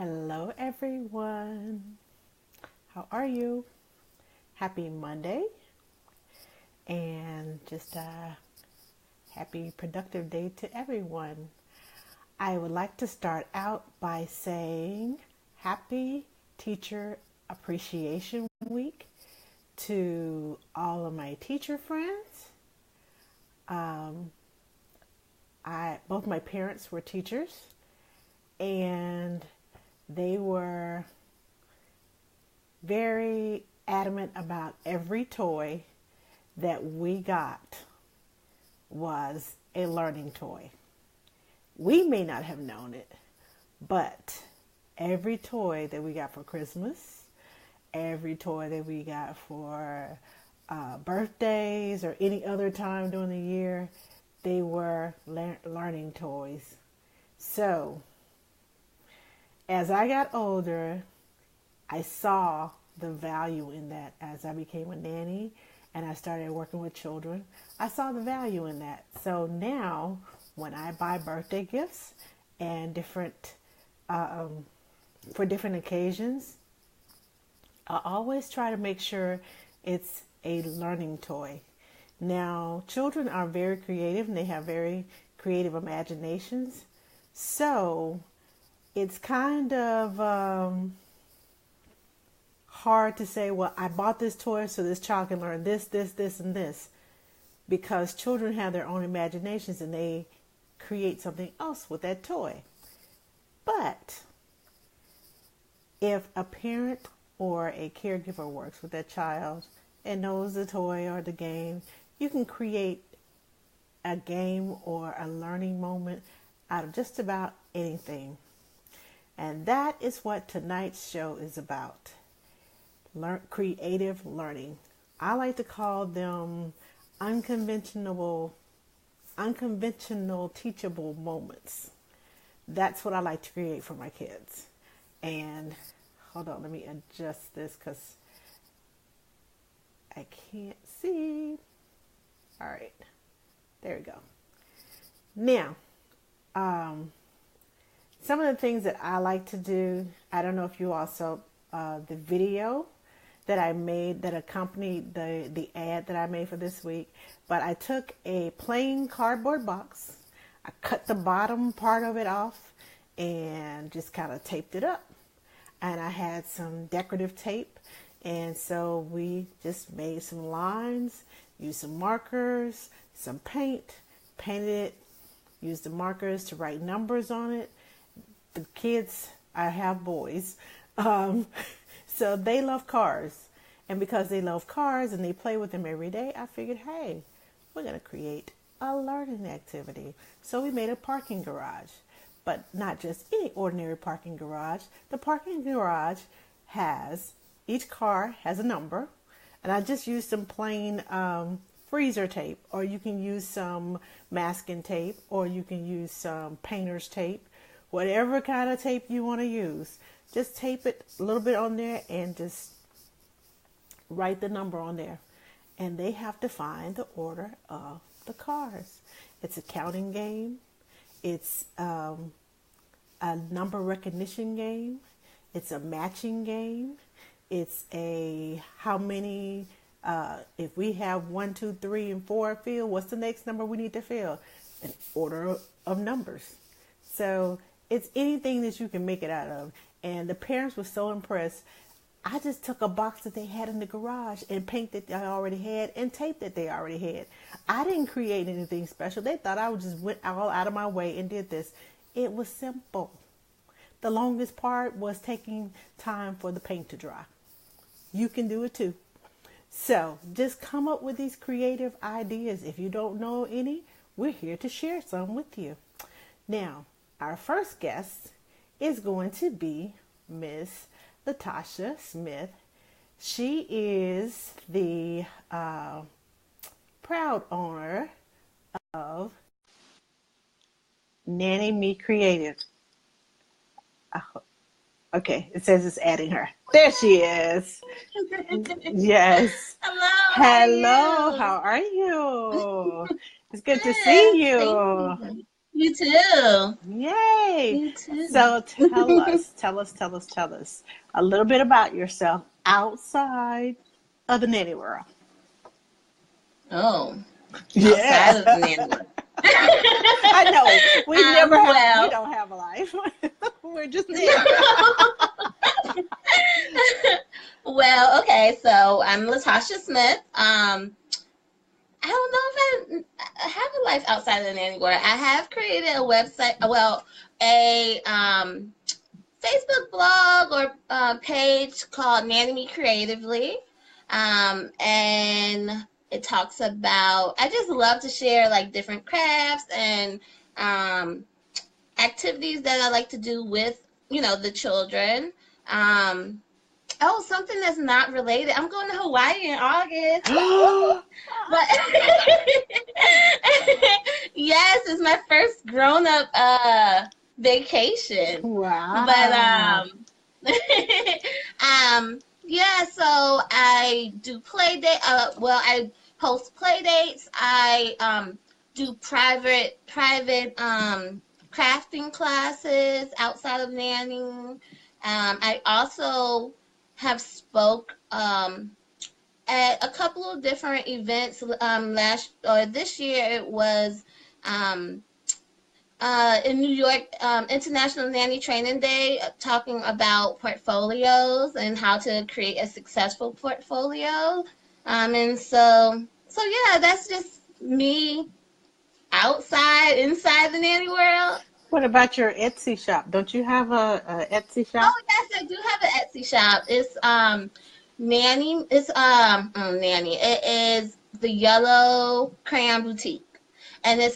Hello, everyone. How are you? Happy Monday, and just a happy, productive day to everyone. I would like to start out by saying Happy Teacher Appreciation Week to all of my teacher friends. Both my parents were teachers, and they were very adamant about every toy that we got was a learning toy. We may not have known it, but every toy that we got for Christmas, every toy that we got for birthdays or any other time during the year, they were learning toys. So, as I got older, I saw the value in that as I became a nanny and I started working with children. I saw the value in that. So now, when I buy birthday gifts and for different occasions, I always try to make sure it's a learning toy. Now, children are very creative and they have very creative imaginations. So it's kind of hard to say, well, I bought this toy so this child can learn this, and this. Because children have their own imaginations and they create something else with that toy. But if a parent or a caregiver works with that child and knows the toy or the game, you can create a game or a learning moment out of just about anything. And that is what tonight's show is about. Creative learning. I like to call them unconventional teachable moments. That's what I like to create for my kids. And hold on, let me adjust this because I can't see. All right, there we go. Now, some of the things that I like to do, I don't know if you also, the video that I made that accompanied the ad that I made for this week, but I took a plain cardboard box, I cut the bottom part of it off and just kind of taped it up. And I had some decorative tape, and so we just made some lines, used some markers, some painted it, used the markers to write numbers on it. The kids, I have boys, so they love cars. And because they love cars and they play with them every day, I figured, hey, we're going to create a learning activity. So we made a parking garage, but not just any ordinary parking garage. The parking garage each car has a number, and I just used some plain freezer tape, or you can use some masking tape, or you can use some painter's tape, whatever kind of tape you want to use. Just tape it a little bit on there and just write the number on there. And they have to find the order of the cars. It's a counting game. It's a number recognition game. It's a matching game. It's a how many, if we have 1, 2, 3, and 4 filled, what's the next number we need to fill? An order of numbers. So it's anything that you can make it out of. And the parents were so impressed. I just took a box that they had in the garage and paint that they already had and tape that they already had. I didn't create anything special. They thought I just went all out of my way and did this. It was simple. The longest part was taking time for the paint to dry. You can do it too. So just come up with these creative ideas. If you don't know any, we're here to share some with you. Now, our first guest is going to be Miss Latasha Smith. She is the proud owner of Nanny Me Creative. Okay, it says it's adding her. There she is. Yes. Hello. Hello. How are you? It's good to see you. You too. Yay! You too. So tell us a little bit about yourself outside of the nanny world. Oh, outside Yeah. of the nanny world. I know. We Well, don't have a life. We're just nannies. well, okay. So I'm Latasha Smith. I don't know if I have a life outside of the nanny world. I have created a website, well, a Facebook blog or page called Nanny Me Creatively. And it talks about, I just love to share like different crafts and um, activities that I like to do with, the children. Um, oh, something that's not related. I'm going to Hawaii in August. But yes, it's my first grown up vacation. But Wow. yeah, so I do play date well, I post play dates. I do private crafting classes outside of nannying. I also have spoke at a couple of different events last or this year. It was um, in New York, International Nanny Training Day, talking about portfolios and how to create a successful portfolio. And so yeah, that's just me outside, inside the nanny world. What about your Etsy shop? Don't you have a Etsy shop? Oh yes, I do have an Etsy shop. It's Nanny. It's Nanny. It is the Yellow Crayon Boutique, and I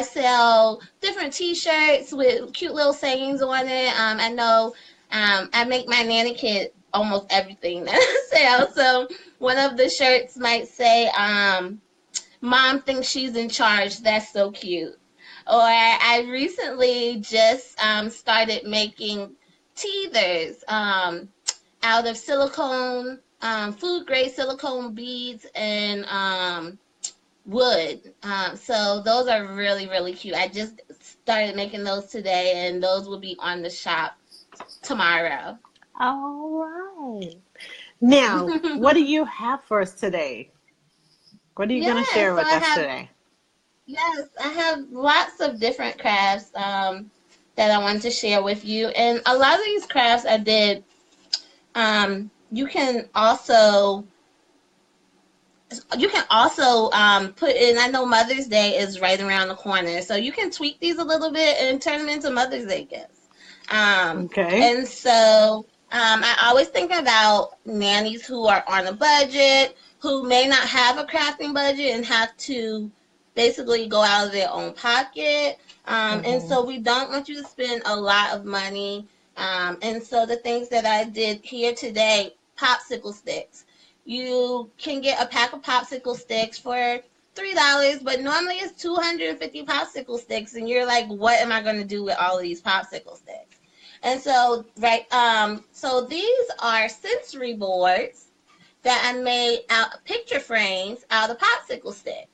sell different T-shirts with cute little sayings on it. I know I make my nanny kit almost everything that I sell. So one of the shirts might say "Mom thinks she's in charge." That's so cute. Or I recently just started making teethers out of silicone, food grade silicone beads and wood. So those are really, really cute. I just started making those today, and those will be on the shop tomorrow. All right. Now, what do you have for us today? What are you going to Yeah, share so with us today? I have lots of different crafts that I wanted to share with you, and a lot of these crafts I did. You can also put in. I know Mother's Day is right around the corner, so you can tweak these a little bit and turn them into Mother's Day gifts. Um, Okay. and so I always think about nannies who are on a budget, who may not have a crafting budget and have to basically go out of their own pocket. And Hmm. so we don't want you to spend a lot of money. And so the things that I did here today, popsicle sticks. You can get a pack of popsicle sticks for $3, but normally it's 250 popsicle sticks, and you're like, what am I going to do with all of these popsicle sticks? And so, right, so these are sensory boards that I made out picture frames out of popsicle sticks.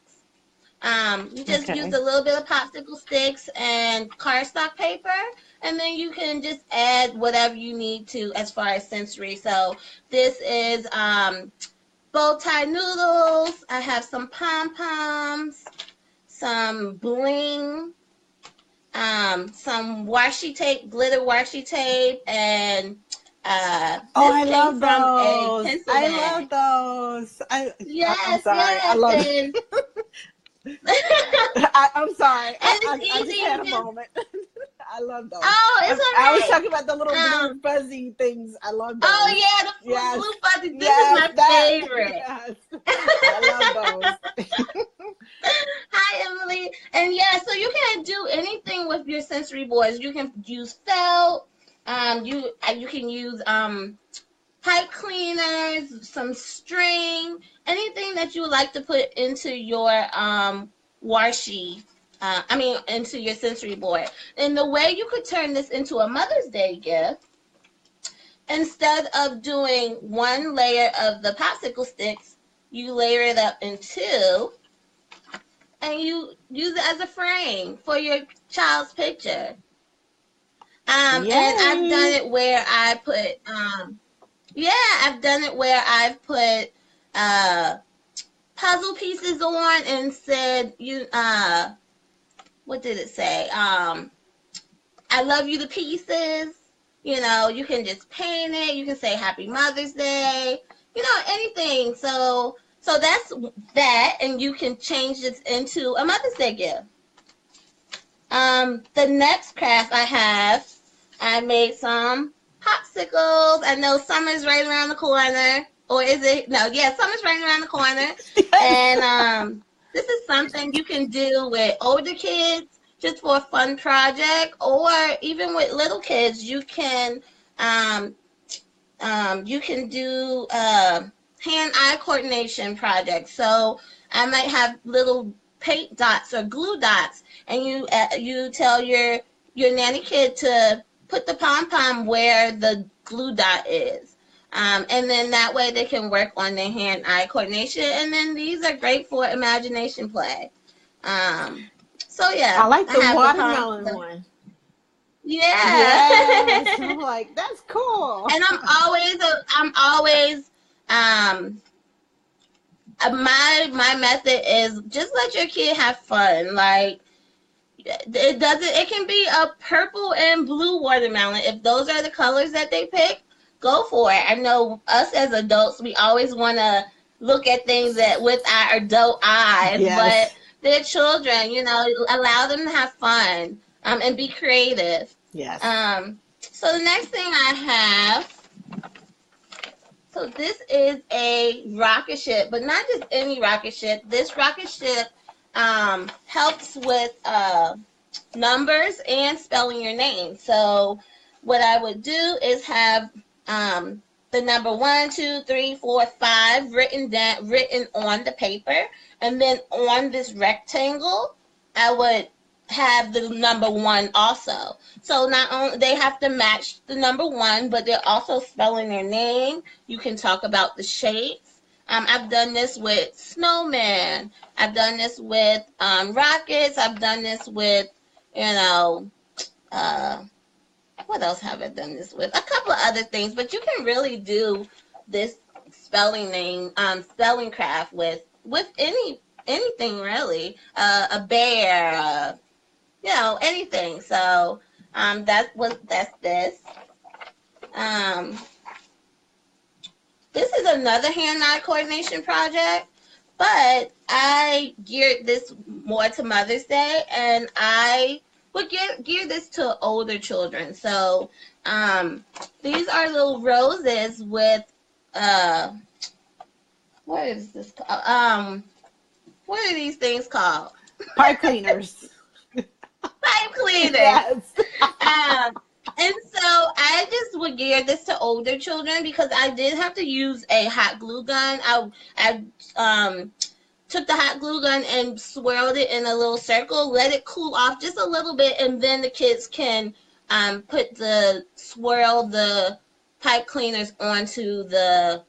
You just use Okay. a little bit of popsicle sticks and cardstock paper, and then you can just add whatever you need to as far as sensory. So this is bow tie noodles. I have some pom poms, some bling, some washi tape, glitter washi tape, and Oh, this I came love from a those. pencil I bag. love those. I'm Yes, sorry. I yes, love. and I'm sorry. and it's I just easy. had You a can. moment. I love those. Oh, it's I was all right. talking about the little blue Um. fuzzy things. I love Oh those. yeah, the Yes. blue fuzzy. This is Yes. my That. favorite. Yes. I love those. Hi, Emily. And yeah, so you can do anything with your sensory boards. You can use felt. You can use pipe cleaners, some string, anything that you would like to put into your washi. Into your sensory board. And the way you could turn this into a Mother's Day gift, instead of doing one layer of the popsicle sticks, you layer it up in two, and you use it as a frame for your child's picture. And I've done Yay! it where I put, yeah, I've done it where I've put uh, puzzle pieces on and said, what did it say? I love you to pieces. You know, you can just paint it. You can say Happy Mother's Day. You know, anything. So that's that, and you can change this into a Mother's Day gift. The next craft I made some popsicles. I know summer's right around the corner. Or is it? No, yeah, summer's right around the corner. Yes. And this is something you can do with older kids just for a fun project, or even with little kids. Um, you can do hand-eye coordination projects. So I might have little paint dots or glue dots, and you tell your nanny kid to put the pom pom where the glue dot is. And then that way they can work on their hand-eye coordination. And then these are great for imagination play. So I yeah, like I the have the pom. watermelon one. Yes. Yeah. I'm like, that's cool. And I'm always my method is just let your kid have fun. Like it can be a purple and blue watermelon. If those are the colors that they pick, go for it. I know us as adults, we always want to look at things that with our adult eyes, but Yes. they're children, allow them to have fun, and be creative. Yes. So the next thing I have, so this is a rocket ship, but not just any rocket ship. This rocket ship helps with numbers and spelling your name. So what I would do is have the number 1, 2, 3, 4, 5 written on the paper, and then on this rectangle, I would have the number 1 also. So not only they have to match the number 1, but they're also spelling their name. You can talk about the shapes. I've done this with snowmen. I've done this with rockets. I've done this with, what else have I done this with? A couple of other things, but you can really do this spelling craft with anything really. A bear, anything. So that's this. Um, this is another hand-eye coordination project, but I geared this more to Mother's Day, and I would gear this to older children. So these are little roses with what is this called? What are these things called? Pipe cleaners. Pipe cleaners. Yes. And so I just would gear this to older children because I did have to use a hot glue gun. I took the hot glue gun and swirled it in a little circle, let it cool off just a little bit, and then the kids can swirl the pipe cleaners onto the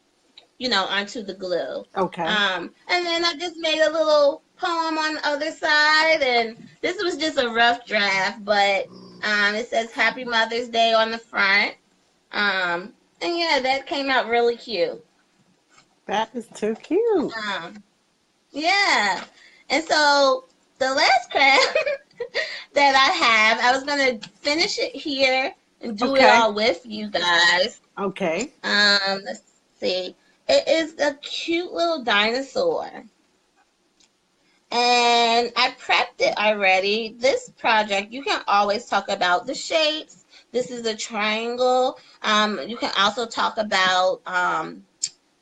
glue. Okay. And then I just made a little poem on the other side, and this was just a rough draft, but it says Happy Mother's Day on the front. And yeah, that came out really cute. That is too cute. Yeah. And so the last craft that I was going to finish it here and do it all with you guys. Okay. Let's see. It is a cute little dinosaur. And I prepped it already. This project, you can always talk about the shapes. This is a triangle. You can also talk about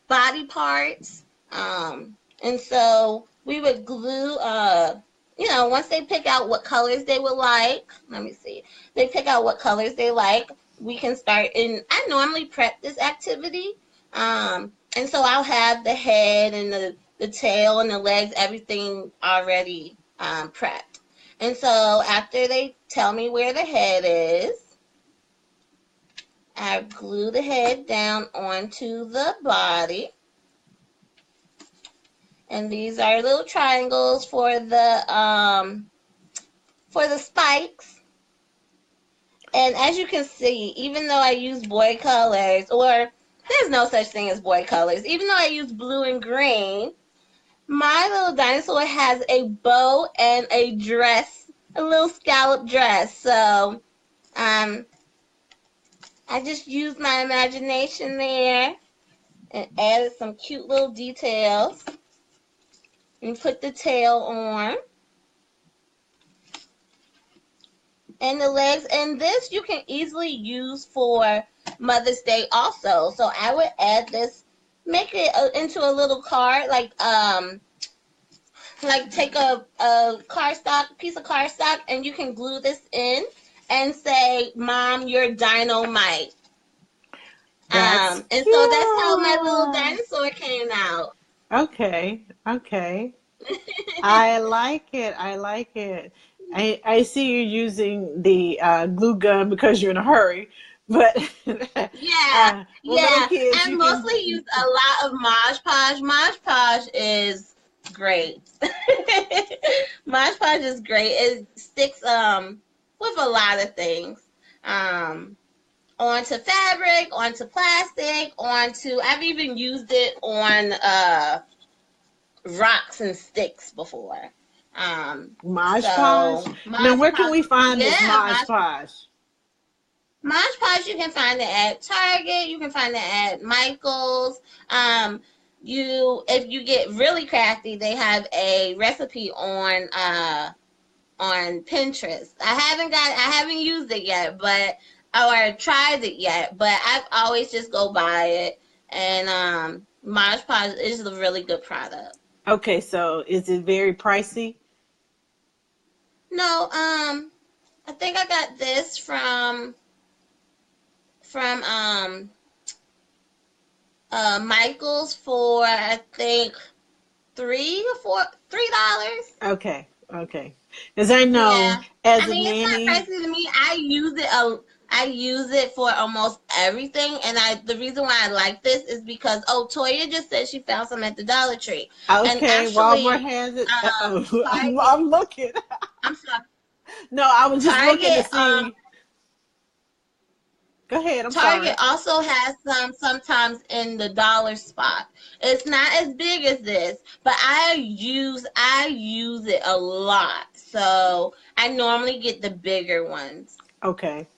body parts. And so we would glue, once they pick out what colors they would like, let me see. They pick out what colors they like, we can start. And I normally prep this activity. And so I'll have the head and the tail and the legs, everything already prepped. And so after they tell me where the head is, I glue the head down onto the body. And these are little triangles for the spikes. And as you can see, even though I use boy colors, or there's no such thing as boy colors, even though I use blue and green, my little dinosaur has a bow and a dress, a little scallop dress. So, I just used my imagination there and added some cute little details. And put the tail on. And the legs. And this you can easily use for Mother's Day also. So I would add this, make it into a little card, like take a piece of cardstock, and you can glue this in and say, "Mom, you're dynamite." That's And cute. so that's how my little dinosaur came out. Okay. I like it. I see you using the glue gun because you're in a hurry, but Yeah, little yeah. kids, I you can. mostly use a lot of Mod Podge. Mod Podge is great. Mod Podge is great. It sticks with a lot of things. Onto fabric, onto plastic, I've even used it on rocks and sticks before. Mod Podge. So Now, Mod where can Podge, we find this yeah, Mod Podge? Mod Podge, you can find it at Target. You can find it at Michael's. If you get really crafty, they have a recipe on Pinterest. I haven't used it yet, or tried it yet, but I've always just go buy it. And Mod Podge is a really good product. Okay, so is it very pricey? No, I think I got this from Michael's for, I think, $3. Okay. Because I know Yeah, as I a mean, it's not nanny. pricey to me. I use it for almost everything, and the reason why I like this is because Toya just said she found some at the Dollar Tree, and Okay, Walmart actually, has it. Target. I'm looking. I'm sorry, No, I was just looking to Target. see. Go ahead. I'm Target sorry. also has some sometimes in the dollar spot. It's not as big as this, but I use it a lot. So I normally get the bigger ones. Okay.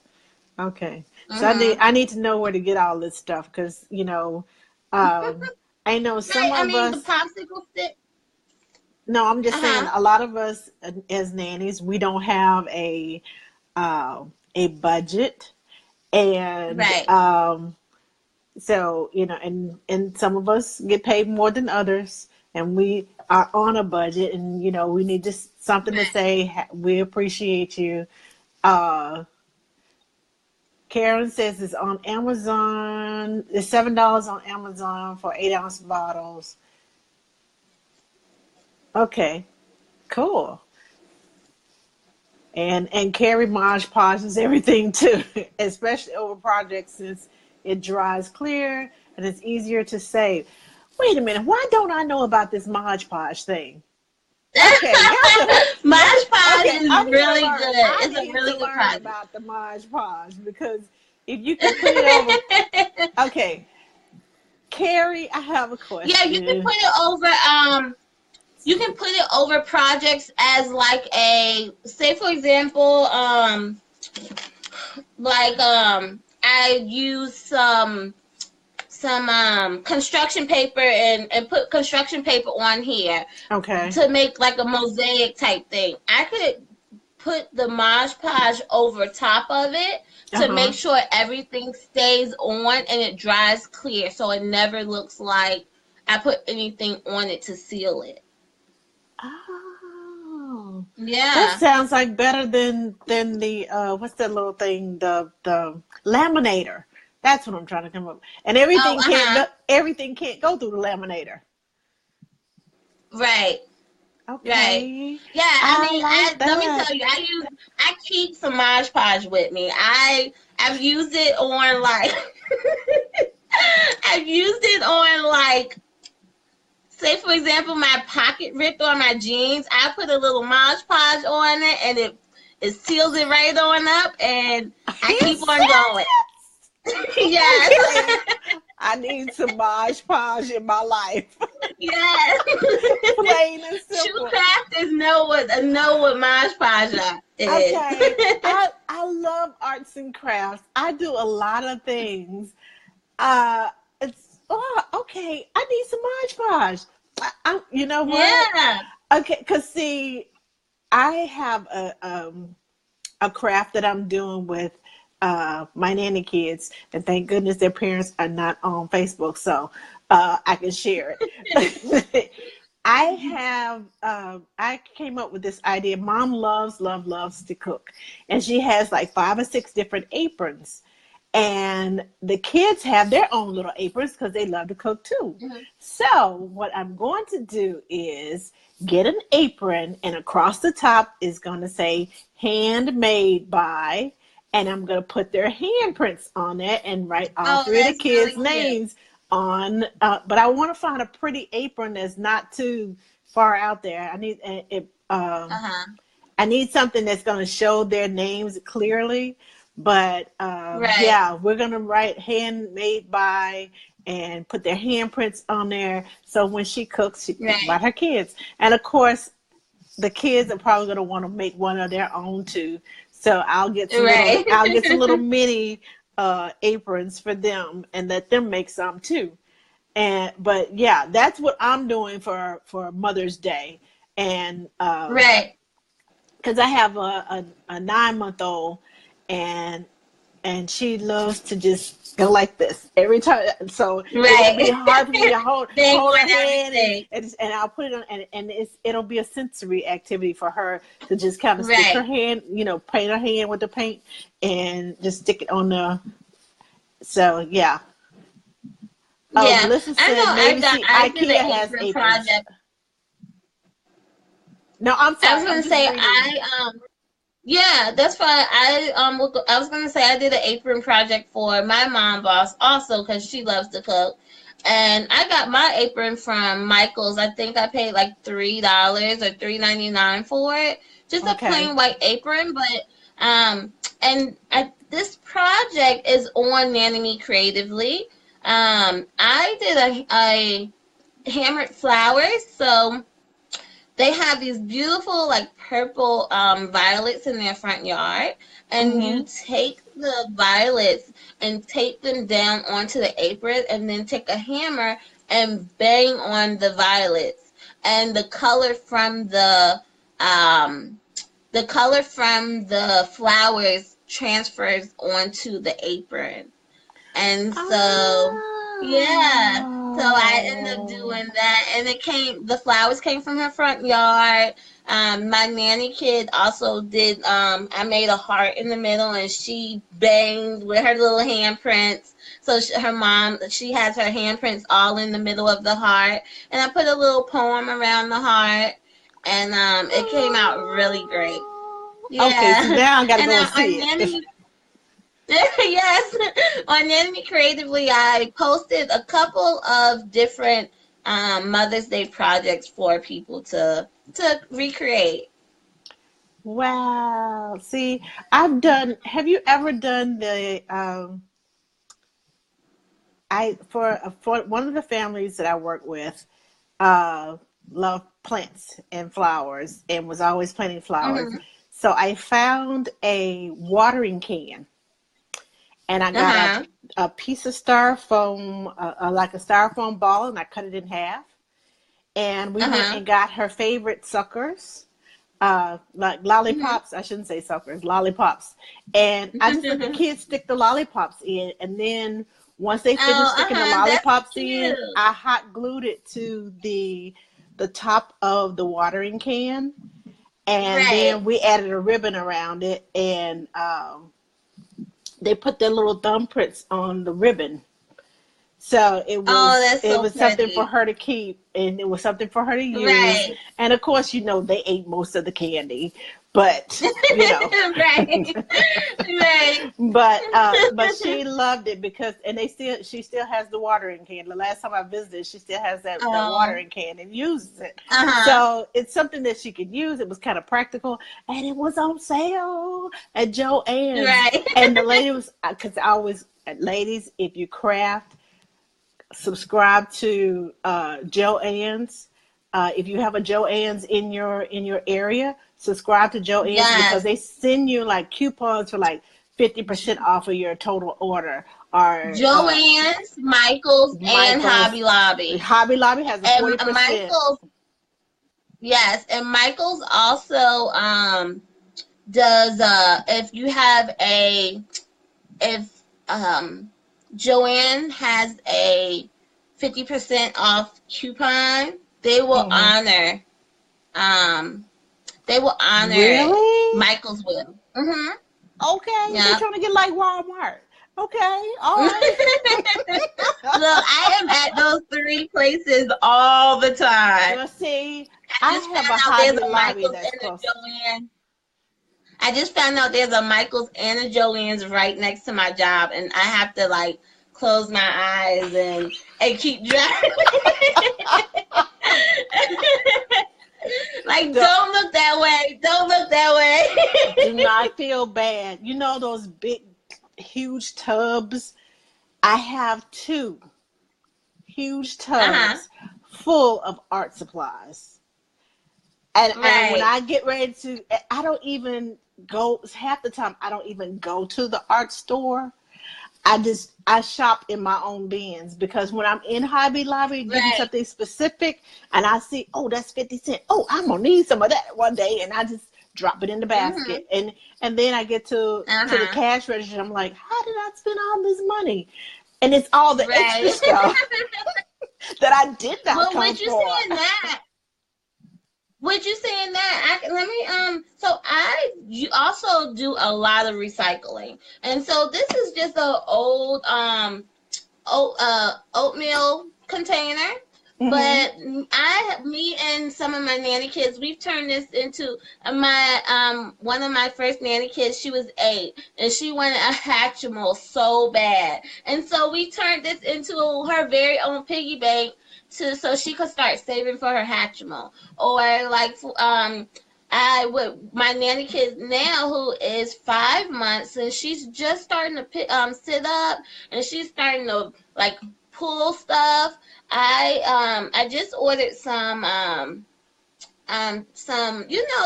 So Mhm. I need to know where to get all this stuff because I know some Right. I of mean the us. popsicle stick. No, I'm just saying Uh-huh. a lot of us as nannies we don't have a budget and Right. so and some of us get paid more than others and we are on a budget and we need just something to Right. say we appreciate you. uh Karen says it's on Amazon. It's $7 on Amazon for 8-ounce bottles. Okay, cool. And Carrie Mod Podges everything too, especially over projects since it dries clear and it's easier to save. Wait a minute, why don't I know about this Mod Podge thing? Okay, Mod Podge okay. is I need to really learn. good. I It's a need to really good learn product. about the Mod Podge because if you can put it over. Okay, Carrie, I have a Yeah, you can question. put it over. You can put it over projects as like say for example, I use some construction paper and put construction paper on here Okay. to make like a mosaic type thing. I could put the Mod Podge over top of it Uh to make huh. sure everything stays on and it dries clear so it never looks like I put anything on it to seal it. Oh, that Yeah. sounds like better than the what's that little thing, the laminator. That's what I'm trying to come up. And Oh, uh-huh. everything can't go through the laminator. Right. Right. Okay, Yeah, I I mean, like let me that. tell you, I keep some Mod Podge with me. I've used it on like I've used it on like say for example, my pocket ripped on my jeans, I put a little Mod Podge on it, and it seals it right on up, and I keep on going. Yes. Okay. I need some Mod Podge in my life. Yes. Plain and simple. Shoe crafters know what Mod Podge is. Okay. I love arts and crafts. I do a lot of things. Okay. I need some Mod Podge. You know what? Yeah. Okay, because see, I have a craft that I'm doing with my nanny kids, and thank goodness their parents are not on Facebook, so I can share it. I came up with this idea. Mom loves to cook, and she has like 5 or 6 different aprons, and the kids have their own little aprons because they love to cook too. Mm-hmm. So what I'm going to do is get an apron, and across the top is going to say handmade by, and I'm going to put their handprints on it and write all 3 of the kids' really names on. But I want to find a pretty apron that's not too far out there. I need I need something that's going to show their names clearly. But yeah, we're going to write handmade by and put their handprints on there. So when she cooks, she thinks about her kids. And of course, the kids are probably going to want to make one of their own too. So I'll get some little mini aprons for them and let them make some too. But yeah, that's what I'm doing for Mother's Day. And because I have a 9-month-old, and she loves to just go like this every time. So it'll be hard for me to hold her hand, and I'll put it on, and it'll be a sensory activity for her to just kind of stick her hand, paint her hand with the paint, and just stick it on the. So yeah. Yeah, Melissa said IKEA has aprons. Project. No, I'm sorry. I was going to say yeah, that's fine. I was gonna say I did an apron project for my mom boss also because she loves to cook, and I got my apron from Michael's. I think I paid like $3 or $3.99 for it, just a plain white apron. But this project is on Nanny Me Creatively. I did a hammered flowers, so. They have these beautiful, like, purple violets in their front yard. And you take the violets and tape them down onto the apron and then take a hammer and bang on the violets. And the color from the flowers transfers onto the apron. And so... yeah, so I ended up doing that, and the flowers came from her front yard. My nanny kid also did, I made a heart in the middle, and she banged with her little handprints. So her mom, she has her handprints all in the middle of the heart, and I put a little poem around the heart, and it came out really great. Yeah. Okay, so now I gotta go see it. Yes, on Nanny Creatively, I posted a couple of different Mother's Day projects for people to recreate. Wow! See, have you ever done the? For one of the families that I work with, love plants and flowers and was always planting flowers. So I found a watering can. And I got a piece of styrofoam, like a styrofoam ball, and I cut it in half. And we went and got her favorite suckers, like lollipops. I shouldn't say suckers, lollipops. And I just let the kids stick the lollipops in. And then once they finished sticking the lollipops in, I hot glued it to the top of the watering can. And then we added a ribbon around it, and they put their little thumbprints on the ribbon. So it was something for her to keep, and it was something for her to use. And of course, they ate most of the candy. but you know. Right. Right. But she loved it because, and she still has the watering can. The last time I visited, she still has that Oh. watering can and uses it. Uh-huh. So it's something that she could use. It was kind of practical, and it was on sale at Joann's. Right. And the lady was, because I always, ladies, if you craft, subscribe to Joann's. If you have a Joann's in your area, subscribe to Joann's because Yes. they send you like coupons for like 50% off of your total order. Or Joann's, Michael's, and Michael's. Hobby Lobby. Hobby Lobby has a And 40%. Michael's, yes, and Michael's also does if you have a if Joanne has a 50% off coupon, they will Mm-hmm. honor they will honor it. Really? Michael's will. Mhm. Okay, they're Yep. trying to get like Walmart. Okay, all right. Look, I am at those three places all the time. Well, see, I I just have found a out Hobby there's a Lobby Michael's that's and close. a Joanne. I just found out there's a Michael's and a Joann's right next to my job, and I have to like close my eyes and keep driving. Like, don't look that way. Don't look that way. Do not feel bad. You know those big, huge tubs? I have 2 huge Uh-huh. tubs full of art supplies. And when Right. I get ready to, I don't even go, half the time, I don't even go to the art store. I shop in my own bins because when I'm in Hobby Lobby getting Right. something specific and I see, oh, that's 50 cents. Oh, I'm gonna need some of that one day, and I just drop it in the Mhm. basket. And then I get to the Uh-huh. cash register. I'm like, how did I spend all this money? And it's all the extra Right. stuff that I did not Well, come with you for. saying that, let me so you also do a lot of recycling. And so this is just an old oatmeal container. Hmm. But me and some of my nanny kids, we've turned this into my one of my first nanny kids. She was 8, and she wanted a Hatchimal so bad, and so we turned this into her very own piggy bank so she could start saving for her Hatchimal. Or like I would my nanny kid now who is 5 months, and she's just starting to sit up, and she's starting to like pull stuff. I just ordered some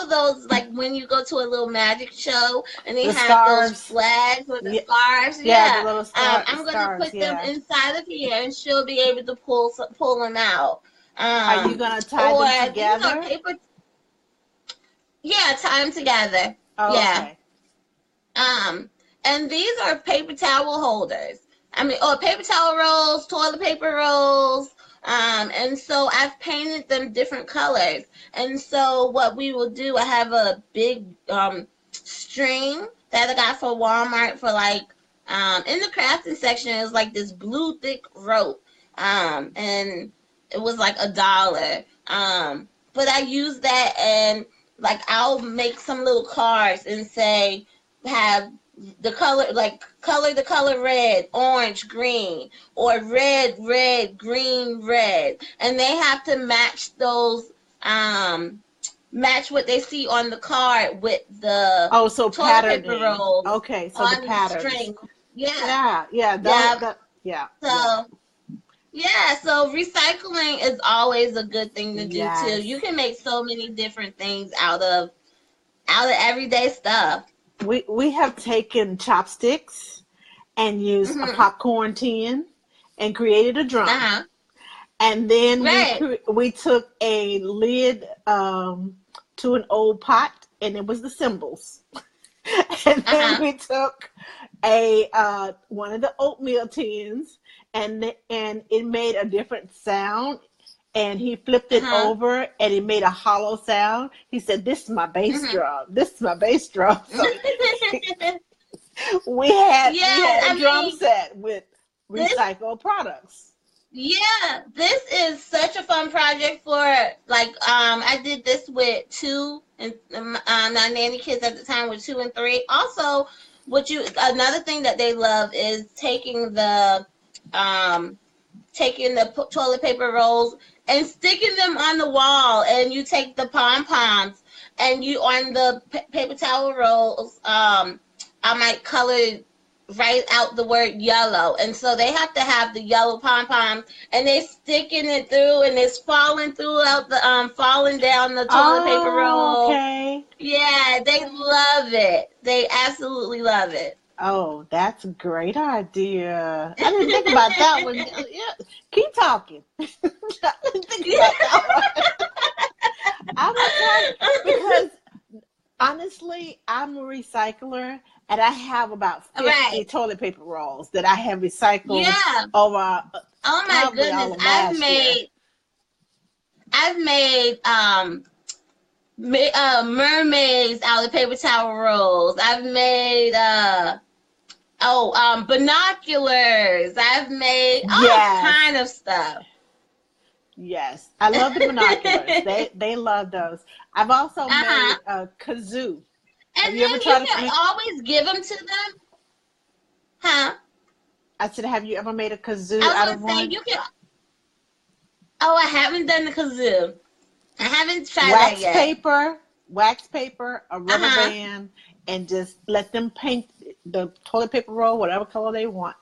those like when you go to a little magic show and they The have those scarves. flags or the Yeah, scarves. yeah, the Yeah. little I'm gonna scarves. put them Yeah. inside of here and she'll be able to pull them out. Are you gonna tie Or them these are together? paper. Yeah, tie them together. Oh, Yeah. okay. Um, and these are paper towel holders. I mean, or paper towel rolls, toilet paper rolls. And so I've painted them different colors. And so what we will do, I have a big string that I got for Walmart for like in the crafting section. It was like this blue thick rope. And it was like $1. But I use that and like I'll make some little cards and say have the color the color red, orange, green, or red, green, red, and they have to match those match what they see on the card with the Oh, so toilet paper patterning. roll Okay, so the on the patterns. string. Yeah, Yeah, yeah, yeah. yeah, yeah. So yeah, so recycling is always a good thing to do too. Yes. You can make so many different things out of everyday stuff. We have taken chopsticks and used a Mhm. popcorn tin and created a drum. Uh-huh. And then Right. we took a lid to an old pot, and it was the symbols. And then Uh-huh. we took a one of the oatmeal tins, and it made a different sound. And he flipped it Uh-huh. over, and it made a hollow sound. He said, "This is my bass Mhm. drum. This is my bass drum." So we had Yes, a I drum mean set with this recycled products. Yeah, this is such a fun project for like I did this with two and my nanny kids at the time were 2 and 3. Also, what you another thing that they love is um taking the toilet paper rolls and sticking them on the wall, and you take the pom poms and you on the paper towel rolls. I might color write out the word yellow, and so they have to have the yellow pom poms, and they sticking it through, and it's falling throughout the falling down the toilet paper Oh, roll. okay. Yeah, they love it. They absolutely love it. Oh, that's a great idea. I didn't think about that one. Yeah, keep talking. I didn't think about that one. I'm gonna tell you because honestly, I'm a recycler and I have about 50 Right. toilet paper rolls that I have recycled Yeah. over Oh my probably all goodness. of last year. I've made mermaids out of paper towel rolls. I've made binoculars. I've made all Yes, kind of stuff. yes. I love the binoculars. They love those. I've also Uh-huh. made a kazoo. And Have you ever then you tried to can make? always give them to them. Huh? I said, have you ever made a kazoo I was out of gonna say one? you can. Oh, I haven't done the kazoo. I haven't tried that wax yet. paper, wax paper, a Uh rubber huh. band, and just let them paint the toilet paper roll whatever color they want.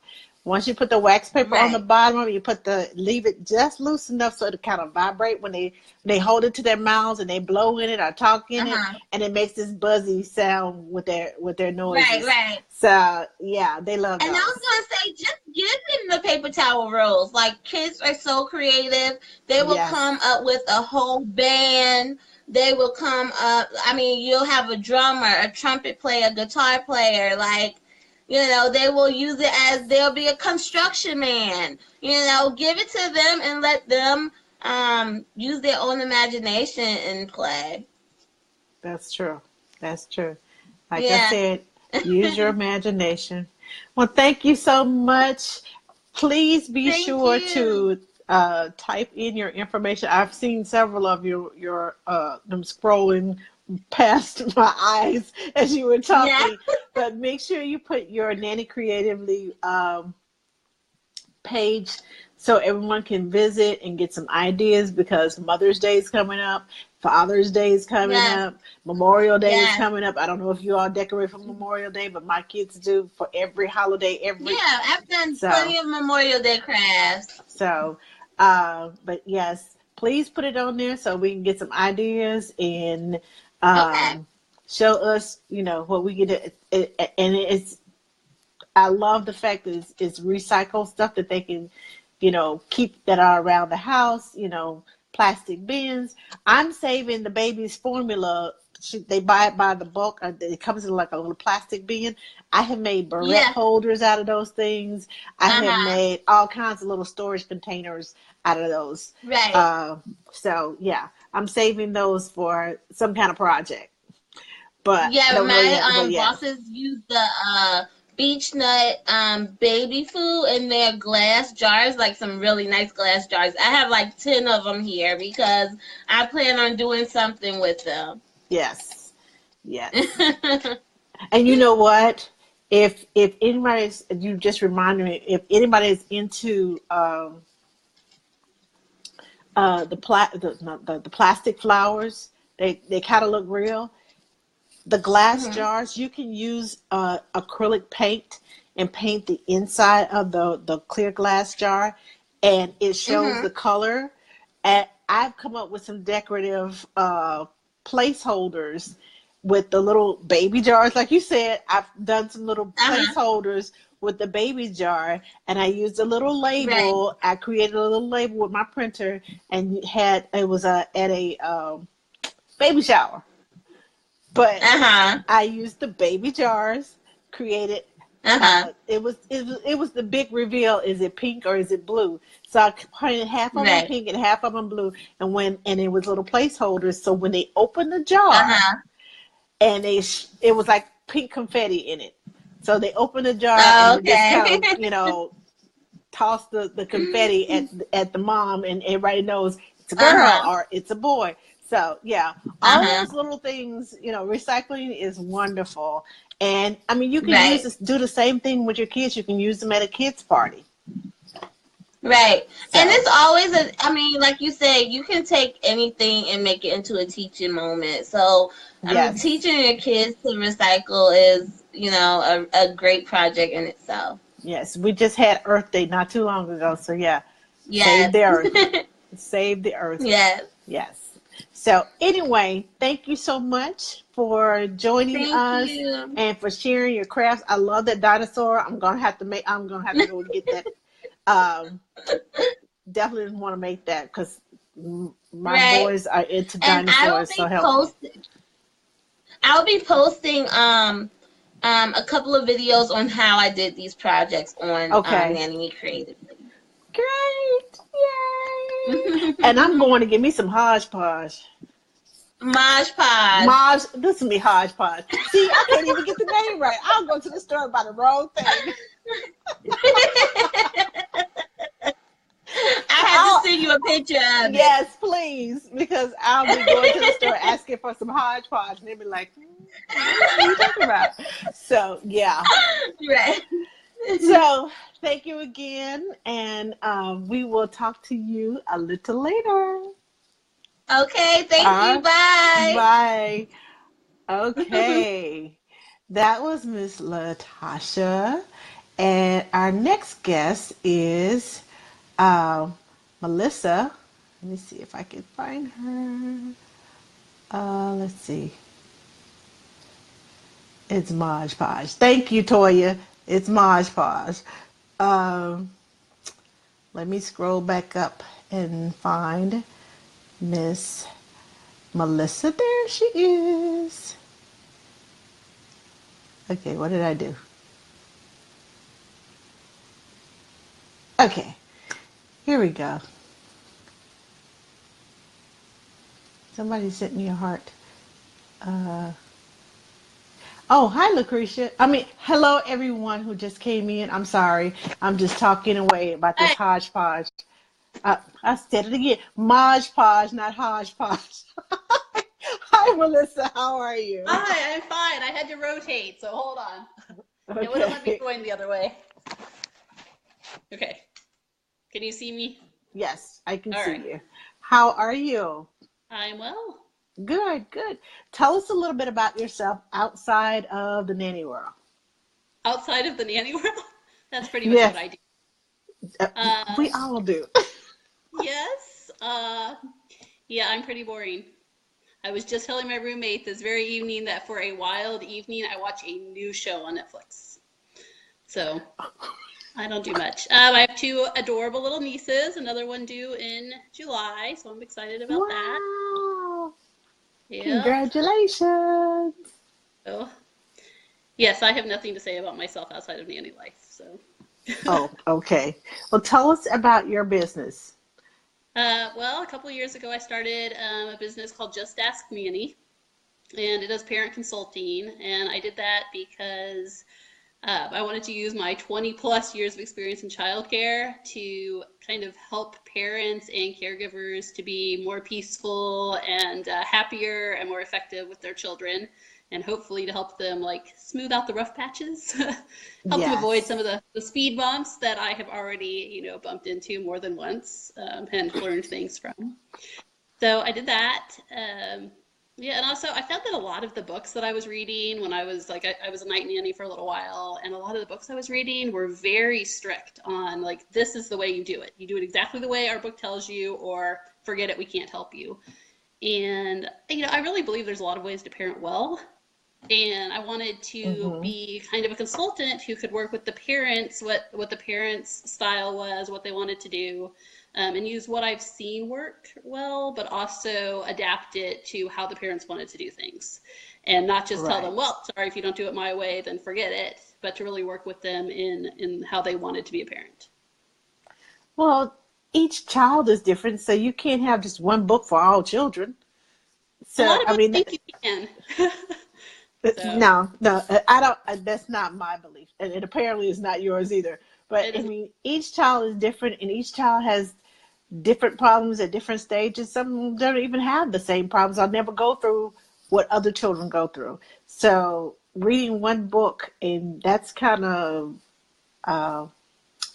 Once you put the wax paper on the Right. bottom of it, you leave it just loose enough so it kind of vibrate when they hold it to their mouths and they blow in it or talk Uh in it, huh. and it makes this buzzy sound with their Right. noises. Right. So yeah, they love And I was those. gonna say, just give them the paper towel rolls. Like kids are so creative; they will Yes, come up with a whole band. They will come up. I mean, you'll have a drummer, a trumpet player, a guitar player. Like, they will use it as there'll be a construction man. Give it to them and let them use their own imagination and play. that's true. That's true. Like I Yeah. said, use your imagination. Well, thank you so much. Please be Thank sure you. to type in your information. I've seen several of your them scrolling past my eyes as you were Yeah. talking, but make sure you put your Nanny Creatively page so everyone can visit and get some ideas because Mother's Day is coming up, Father's Day is coming Yes. up, Memorial Day is Yes. coming up. I don't know if you all decorate for Memorial Day, but my kids do for every holiday, Yeah, every I've done so plenty of Memorial Day crafts. so but yes, please put it on there so we can get some ideas and Okay. um show us, what we get and it's I love the fact that it's recycled stuff that they can, keep that are around the house, plastic bins. I'm saving the baby's formula. They buy it by the bulk. It comes in like a little plastic bin. I have made barrette Yeah. holders out of those things. I have Uh-huh. made all kinds of little storage containers out of those. Right. Uh, so, yeah, I'm saving those for some kind of project. But I Yeah, don't know my yet. But yeah. bosses use the beech nut baby food in their glass jars, like some really nice glass jars. I have like 10 of them here because I plan on doing something with them. Yes. Yes. And you know what? If anybody's, you just reminded me, if anybody is into the plastic flowers, they kind of look real. The glass Hmm. jars, you can use acrylic paint and paint the inside of the clear glass jar, and it shows Hmm. the color. And I've come up with some decorative placeholders with the little baby jars. Like you said, I've done some little Uh-huh. placeholders with the baby jar, and I used a little Right. label. I created a little label with my printer, and it was at a baby shower. But Uh-huh. I used the baby jars, created. Uh-huh. It was the big reveal. Is it pink or is it blue? So I painted half of them Right. pink and half of them blue, and it was little placeholders. So when they opened the jar, Uh-huh. and it was like pink confetti in it. So they opened the jar and Oh, it just okay. kind of toss the confetti at the mom, and everybody knows it's a girl Uh-huh. or it's a boy. So yeah, all Uh-huh. those little things, recycling is wonderful. And I mean, you can use Right. this, do the same thing with your kids. You can use them at a kids party. Right. And So it's always I mean, like you said, you can take anything and make it into a teaching moment. So, I mean, yes, teaching your kids to recycle is, a great project in itself. yes, we just had Earth Day not too long ago. So yeah, save Yes. the earth, save the earth. Yes. Yes. So anyway, thank you so much for joining Thank us you. and for sharing your crafts. I love that dinosaur. I'm gonna have to go and get that. Um, definitely want to make that because my Right. boys are into And dinosaurs. So help me. I'll be posting a couple of videos on how I did these projects on Okay. Nanny Creatively. Great. Yay. And I'm going to give me some hodgepodge. Mosh Podge. This will be hodgepodge. See, I can't even get the name right. I'll go to the store and buy the wrong thing. I have to send you a picture of it. Yes, please, because I'll be going to the store asking for some hodgepodge, and they'll be like, "What are you talking about?" So, yeah. Right. So, thank you again, and we will talk to you a little later. Okay, thank you. Bye. Bye. Okay. That was Miss Latasha, and our next guest is Melissa. Let me see if I can find her. Let's see. It's Modge Podge. Thank you, Toya. It's Modge Podge. Um, Let me scroll back up and find Miss Melissa. There she is. Okay, what did I do? Okay, here we go. Somebody sent me a heart. Oh, hi, Lucretia. Hello, everyone who just came in. I'm sorry. I'm just talking away about this Hi. hodgepodge. I said it again. Modge Podge, not hodgepodge. Hi, Melissa. How are you? Hi, I'm fine. I had to rotate, so hold on. It wouldn't let me Okay. going the other way. Okay. Can you see me? Yes, I can All see right. you. How are you? I'm well. Good, good. Tell us a little bit about yourself outside of the nanny world. Outside of the nanny world, that's pretty much what Yes, I do. we Uh, all do. yes. Yeah, I'm pretty boring. I was just telling my roommate this very evening that for a wild evening, I watch a new show on Netflix. So I don't do much. I have two adorable little nieces, another one due in July, so I'm excited about that. Wow. Yep. Congratulations. So, yes, I have nothing to say about myself outside of nanny life. So, Oh, okay. Well, tell us about your business. well, a couple of years ago, I started a business called Just Ask Nanny, and it does parent consulting. And I did that because I wanted to use my 20 plus years of experience in childcare to kind of help parents and caregivers to be more peaceful and happier and more effective with their children, and hopefully to help them like smooth out the rough patches, help them avoid Yes. some of the speed bumps that I have already, bumped into more than once and learned things from. So I did that. Yeah, and also I found that a lot of the books that I was reading when I was like, I was a night nanny for a little while, and a lot of the books I was reading were very strict on like, this is the way you do it. You do it exactly the way our book tells you, or forget it, we can't help you. And, I really believe there's a lot of ways to parent well. And I wanted to Mm-hmm. be kind of a consultant who could work with the parents, what the parents' style was, what they wanted to do, and use what I've seen work well, but also adapt it to how the parents wanted to do things. And not just tell them, Right. well, sorry, if you don't do it my way, then forget it, but to really work with them in how they wanted to be a parent. Well, each child is different, so you can't have just one book for all children. A So, lot of I us mean, think you can. So, no, I don't. That's not my belief, and it apparently is not yours either. But It I is. mean, each child is different, and each child has different problems at different stages. Some don't even have the same problems. I'll never go through what other children go through. So reading one book, and that's kind of uh,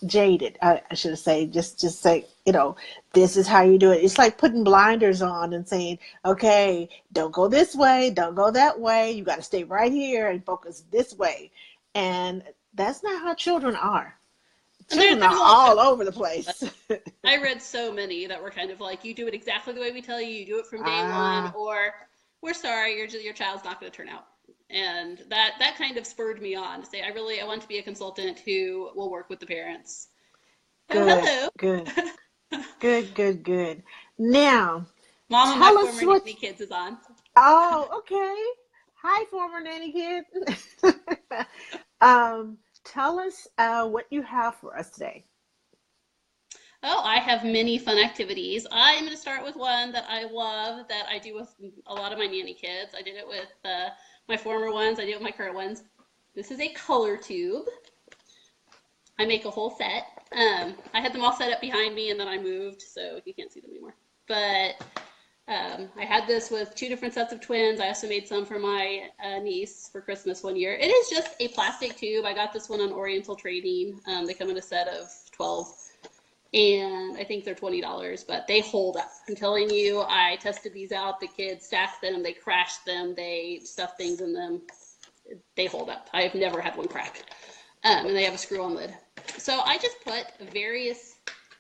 jaded. I should say, just say, this is how you do it. It's like putting blinders on and saying, okay, don't go this way, don't go that way. You got to stay right here and focus this way. And that's not how children are. And Children there's are a lot of all over the place. I read so many that were kind of like, you do it exactly the way we tell you, you do it from day one, Ah, or we're sorry, your child's not going to turn out. And that kind of spurred me on to say, I want to be a consultant who will work with the parents. Oh, good, hello. good, good, good, good. Now, Mom of my tell us former what. nanny kids is on. Oh, okay. Hi, former nanny kid. Tell us what you have for us today. Oh, I have many fun activities. I'm going to start with one that I love that I do with a lot of my nanny kids. I did it with my former ones. I do it with my current ones. This is a color tube. I make a whole set. I had them all set up behind me and then I moved, so you can't see them anymore. But I had this with 2 different sets of twins. I also made some for my niece for Christmas one year. It is just a plastic tube. I got this one on Oriental Trading. They come in a set of 12. And I think they're $20, but they hold up. I'm telling you, I tested these out. The kids stacked them, they crashed them, they stuffed things in them. They hold up. I have never had one crack. And they have a screw-on lid. So I just put various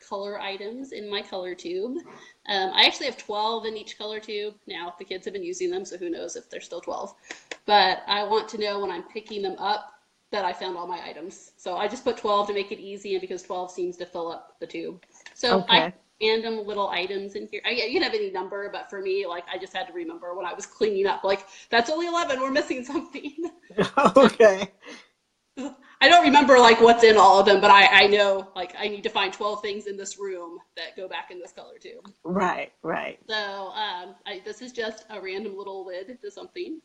color items in my color tube. I actually have 12 in each color tube. Now, the kids have been using them, so who knows if they're still 12. But I want to know when I'm picking them up that I found all my items. So I just put 12 to make it easy, and because 12 seems to fill up the tube. So I have Okay. random little items in here. You can have any number, but for me, like, I just had to remember when I was cleaning up, like, that's only 11, we're missing something. Okay. I don't remember, like, what's in all of them, but I know, like, I need to find 12 things in this room that go back in this color tube. Right, right. So this is just a random little lid to something.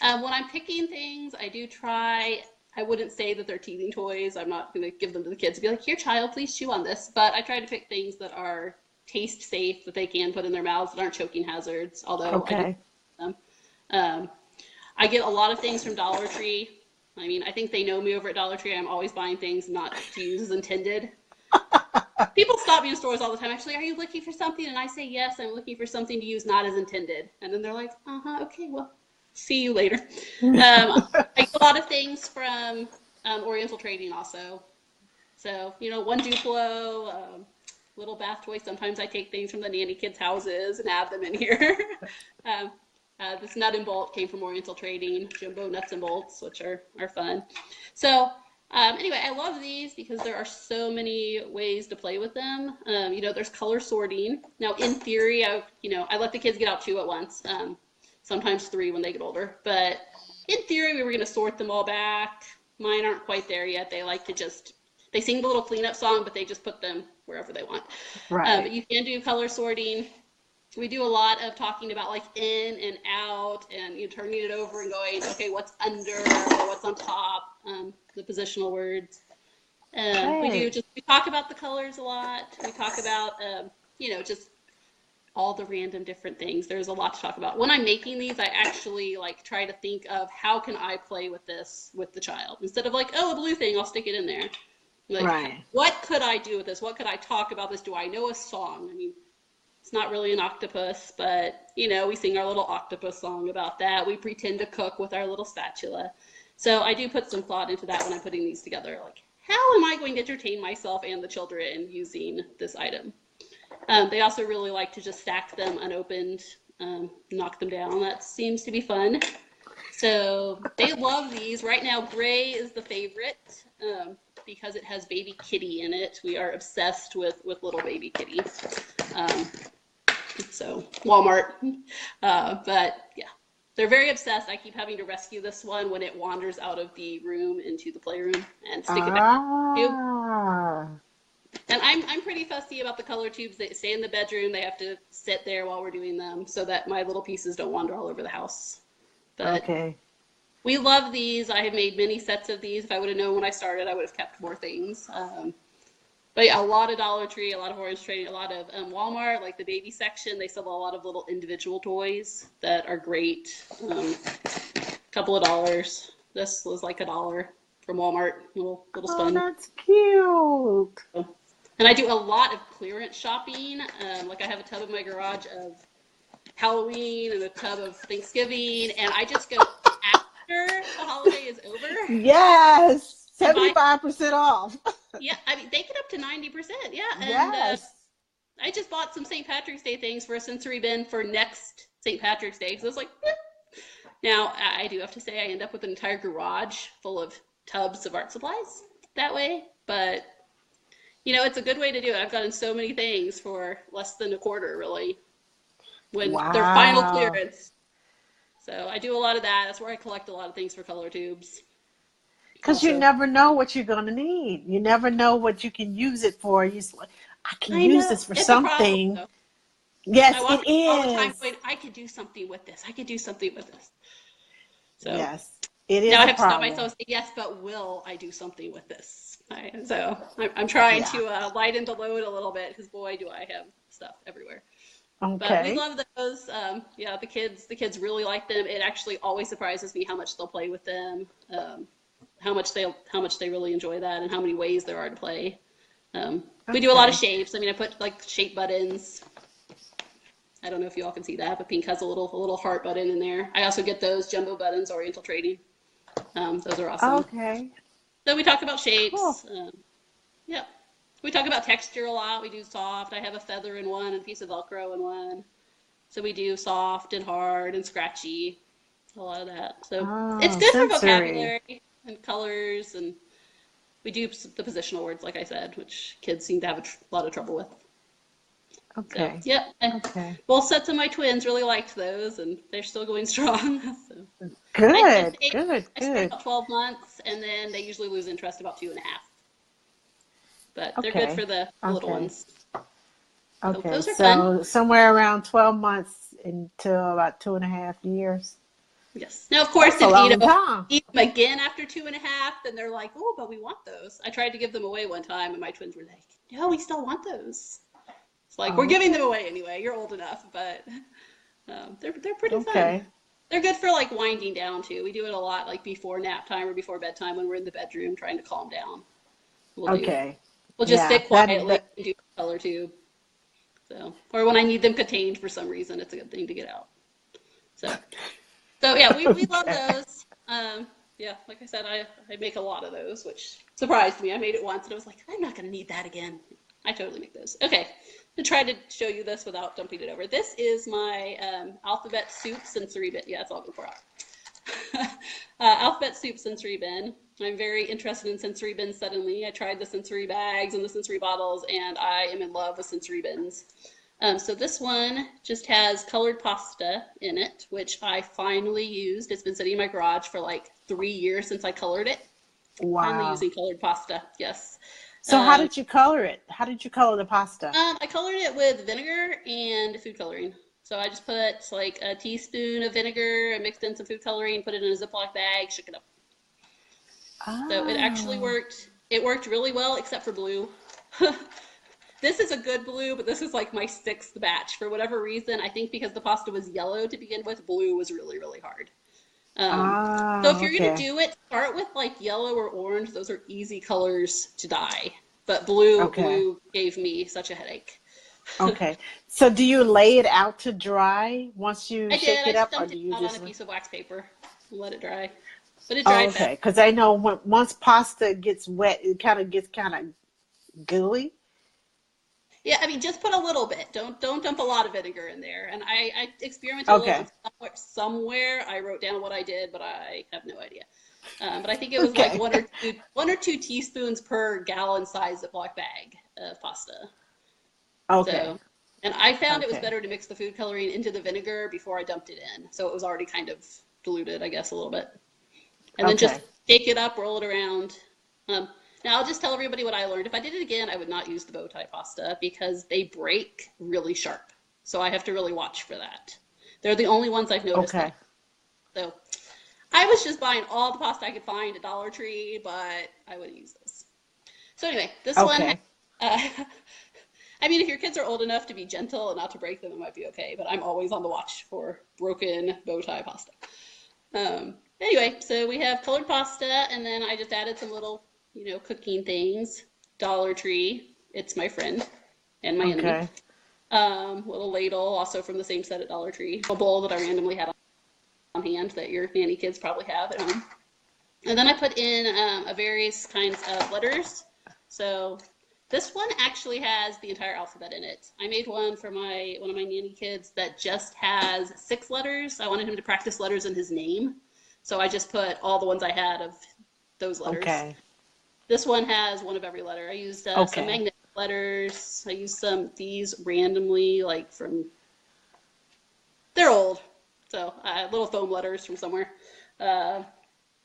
When I'm picking things, I do try, I wouldn't say that they're teething toys. I'm not going to give them to the kids and be like, here, child, please chew on this. But I try to pick things that are taste safe, that they can put in their mouths, that aren't choking hazards, although I do Okay. them. Um, I get a lot of things from Dollar Tree. I mean, I think they know me over at Dollar Tree. I'm always buying things not to use as intended. People stop me in stores all the time. Actually, are you looking for something? And I say, yes, I'm looking for something to use not as intended. And then they're like, okay, well, see you later. I get a lot of things from Oriental Trading also. So, one Duplo, little bath toy. Sometimes I take things from the nanny kids' houses and add them in here. This nut and bolt came from Oriental Trading, jumbo nuts and bolts, which are fun. So anyway, I love these because there are so many ways to play with them. There's color sorting. Now, in theory, I let the kids get out 2 at once. Sometimes 3 when they get older. But in theory, we were going to sort them all back. Mine aren't quite there yet. They like to they sing the little cleanup song, but they just put them wherever they want. Right. But you can do color sorting. We do a lot of talking about like in and out and turning it over and going, okay, what's under or what's on top, the positional words. We talk about the colors a lot. We talk about, just all the random different things. There's a lot to talk about. When I'm making these, I actually like try to think of how can I play with this with the child instead of like, oh, a blue thing, I'll stick it in there. Like, Right. what could I do with this? What could I talk about this? Do I know a song? I mean, it's not really an octopus, but we sing our little octopus song about that. We pretend to cook with our little spatula. So I do put some thought into that when I'm putting these together. Like, how am I going to entertain myself and the children using this item? They also really like to just stack them unopened, knock them down. That seems to be fun. So they love these. Right now, gray is the favorite because it has baby kitty in it. We are obsessed with little baby kitty. So Walmart. But yeah, they're very obsessed. I keep having to rescue this one when it wanders out of the room into the playroom and stick it back in the tube. Ah. And I'm pretty fussy about the color tubes. They stay in the bedroom. They have to sit there while we're doing them so that my little pieces don't wander all over the house. But Okay. We love these. I have made many sets of these. If I would have known when I started, I would have kept more things. But yeah, a lot of Dollar Tree, a lot of Orange Trade, a lot of Walmart, like the baby section. They sell a lot of little individual toys that are great. Couple of dollars. This was like $1 from Walmart. Little Oh, sponge. that's cute. And I do a lot of clearance shopping. Like I have a tub in my garage of Halloween and a tub of Thanksgiving, and I just go after the holiday is over. Yes, And buy, 75% off. yeah, I mean, they get up to 90%. Yeah. And Yes. I just bought some St. Patrick's Day things for a sensory bin for next St. Patrick's Day. So I was like, eh. Now, I do have to say I end up with an entire garage full of tubs of art supplies that way. But, you know, it's a good way to do it. I've gotten so many things for less than a quarter, really, when they're final Wow. clearance. So I do a lot of that. That's where I collect a lot of things for color tubes. Because you Also, never know what you're going to need. You never know what you can use it for. I can I use know this for it's a problem, something. though. Yes, I walk it around all the time is. going, I could do something with this. I could do something with this. So Yes, it now is I a have to stop problem. myself and say, yes, but will I do something with this? So I'm trying Yeah. to lighten the load a little bit because boy, do I have stuff everywhere. But we Okay. love those. Yeah, the kids really like them. It actually always surprises me how much they'll play with them, how much they really enjoy that, and how many ways there are to play. We do a lot of Okay. shapes. I mean, I put like shape buttons. I don't know if you all can see that, but Pink has a little heart button in there. I also get those jumbo buttons, Oriental Trading. Those are awesome. Okay. So we talk about Cool. shapes. Yep. We talk about texture a lot. We do soft. I have a feather in one and a piece of Velcro in one. So we do soft and hard and scratchy, a lot of that. So it's Oh, good for sensory. vocabulary and colors, and we do the positional words, like I said, which kids seem to have a lot of trouble with. So, Okay. yep. And Okay. both sets of my twins really liked those, and they're still going strong. So Good. I Good. start Good. about 12 months, and then they usually lose interest about 2.5. But they're good for Okay. the little Okay. ones. So Okay. those are fun. So somewhere around 12 months until about 2.5 years. Yes. Now, of course, That's a if long time. eat them again after 2.5, then they're like, oh, but we want those. I tried to give them away one time, and my twins were like, no, we still want those. It's like, we're Oh, giving them okay. away anyway. You're old enough, but they're pretty fun. Okay. They're good for like winding down too. We do it a lot like before nap time or before bedtime when we're in the bedroom trying to calm down. Okay. We'll just Yeah. sit quietly and do a color tube. So, or when I need them contained for some reason, it's a good thing to get out. So yeah, we love Okay. those. Yeah, like I said, I make a lot of those, which surprised me. I made it once and I was like, I'm not going to need that again. I totally make those. Okay, to try to show you this without dumping it over. This is my alphabet soup sensory bin. Yeah, it's all good for alphabet soup sensory bin. I'm very interested in sensory bins suddenly. I tried the sensory bags and the sensory bottles, and I am in love with sensory bins. So this one just has colored pasta in it, which I finally used. It's been sitting in my garage for like 3 years since I colored it. Finally Wow. using colored pasta, yes. So how did you color it? How did you color the pasta? I colored it with vinegar and food coloring. So I just put like a teaspoon of vinegar and mixed in some food coloring, put it in a Ziploc bag, shook it up. So it actually Oh. worked. It worked really well, except for blue. This is a good blue, but this is like my 6th batch. For whatever reason, I think because the pasta was yellow to begin with, blue was really, really hard. So if you're going to Okay. do it, start with like yellow or orange. Those are easy colors to dye. But blue Okay. gave me such a headache. Okay. So do you lay it out to dry once you I shake did. I it just up, or dumped do it you out on just? a piece of wax paper and let it dry. But it Oh, dried fast. okay. Because I know once pasta gets wet, it gets kind of gooey. Yeah, I mean, just put a little bit. Don't dump a lot of vinegar in there. And I experimented a little Okay. bit somewhere. I wrote down what I did, but I have no idea. But I think it was like Okay. 1 or 2 teaspoons per gallon size Ziploc bag of pasta. Okay. So, and I found it was Okay. better to mix the food coloring into the vinegar before I dumped it in. So it was already kind of diluted, I guess, a little bit. And then just Okay. shake it up, roll it around. Now I'll just tell everybody what I learned. If I did it again, I would not use the bow tie pasta because they break really sharp. So I have to really watch for that. They're the only ones I've noticed Okay. that. So I was just buying all the pasta I could find at Dollar Tree, but I wouldn't use this. So anyway, this one, Okay. I mean, if your kids are old enough to be gentle and not to break them, it might be okay, but I'm always on the watch for broken bow tie pasta. Anyway, so we have colored pasta, and then I just added some little, cooking things. Dollar Tree, it's my friend and my enemy. Okay. Little ladle, also from the same set at Dollar Tree. A bowl that I randomly had on hand that your nanny kids probably have at home. And then I put in a various kinds of letters. So this one actually has the entire alphabet in it. I made one for one of my nanny kids that just has 6 letters. I wanted him to practice letters in his name. So I just put all the ones I had of those letters. Okay. This one has one of every letter. I used some magnetic letters. I used these randomly, like they're old. So little foam letters from somewhere.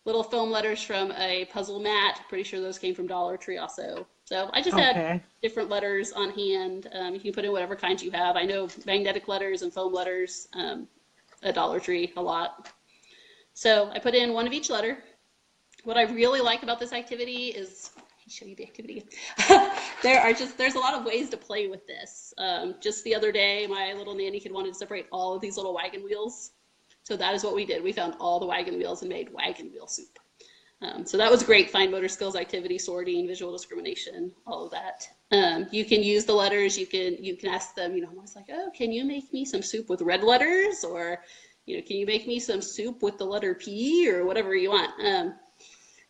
Little foam letters from a puzzle mat. Pretty sure those came from Dollar Tree also. So I just had different letters on hand. You can put in whatever kinds you have. I know magnetic letters and foam letters at Dollar Tree a lot. So I put in one of each letter. What I really like about this activity is, let me show you the activity. There's a lot of ways to play with this. Just the other day, my little nanny kid wanted to separate all of these little wagon wheels. So that is what we did. We found all the wagon wheels and made wagon wheel soup. So that was great. Fine motor skills activity, sorting, visual discrimination, all of that. You can use the letters. You can ask them, I was like, oh, can you make me some soup with red letters? Or, can you make me some soup with the letter P, or whatever you want?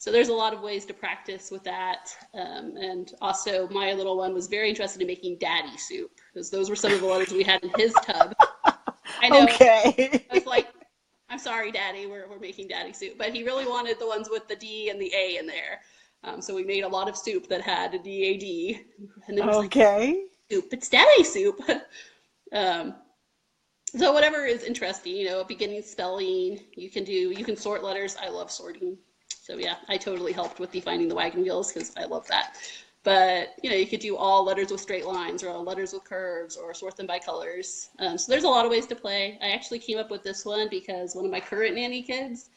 So there's a lot of ways to practice with that. And also my little one was very interested in making daddy soup, because those were some of the letters we had in his tub. I know. Okay. I was like, I'm sorry, Daddy, we're making daddy soup. But he really wanted the ones with the D and the A in there. So we made a lot of soup that had a D-A-D. And it was like, soup, it's daddy soup. So whatever is interesting, beginning spelling, you can sort letters. I love sorting. So yeah, I totally helped with defining the wagon wheels because I love that. But, you could do all letters with straight lines or all letters with curves or sort them by colors. So there's a lot of ways to play. I actually came up with this one because one of my current nanny kids,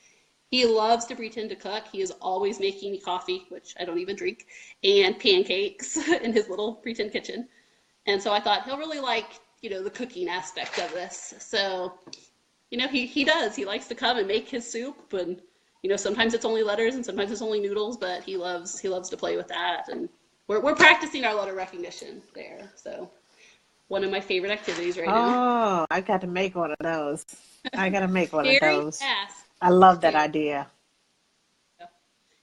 he loves to pretend to cook. He is always making me coffee, which I don't even drink, and pancakes in his little pretend kitchen. And so I thought he'll really like, the cooking aspect of this. So, he does. He likes to come and make his soup, and, sometimes it's only letters and sometimes it's only noodles, but he loves to play with that. And we're practicing our letter recognition there. So one of my favorite activities right now. Oh, I got to make one of those. I got to make one of Very those. fast. I love that idea.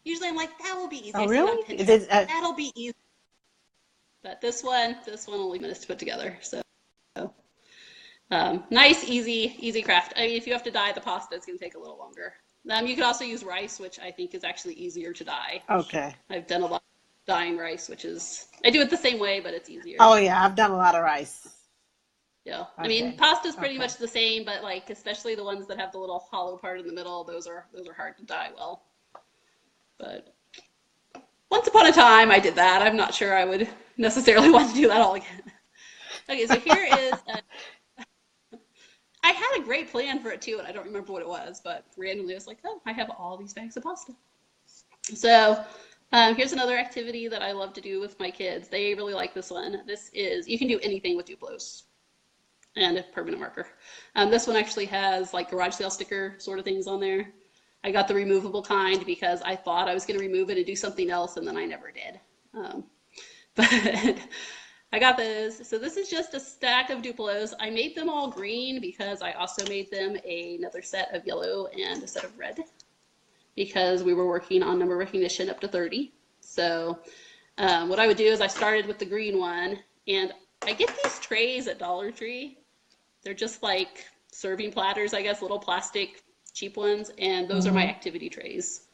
Usually I'm like, that will be easy. Oh, really? That'll be easy. But this one only minutes to put together. So nice, easy craft. I mean, if you have to dye the pasta, it's going to take a little longer. You could also use rice, which I think is actually easier to dye. Okay. I've done a lot of dyeing rice, I do it the same way, but it's easier. Oh yeah, I've done a lot of rice. Yeah. Okay. I mean, pasta's pretty much the same, but especially the ones that have the little hollow part in the middle, those are hard to dye well. But once upon a time, I did that. I'm not sure I would necessarily want to do that all again. Okay, so here is. I had a great plan for it too, and I don't remember what it was, but randomly I was like, oh, I have all these bags of pasta. So here's another activity that I love to do with my kids. They really like this one. This is, you can do anything with Duplos and a permanent marker. This one actually has garage sale sticker sort of things on there. I got the removable kind because I thought I was going to remove it and do something else, and then I never did. But I got those. So this is just a stack of Duplos. I made them all green because I also made them another set of yellow and a set of red because we were working on number recognition up to 30. So what I would do is I started with the green one, and I get these trays at Dollar Tree. They're just like serving platters, I guess, little plastic cheap ones, and those are my activity trays.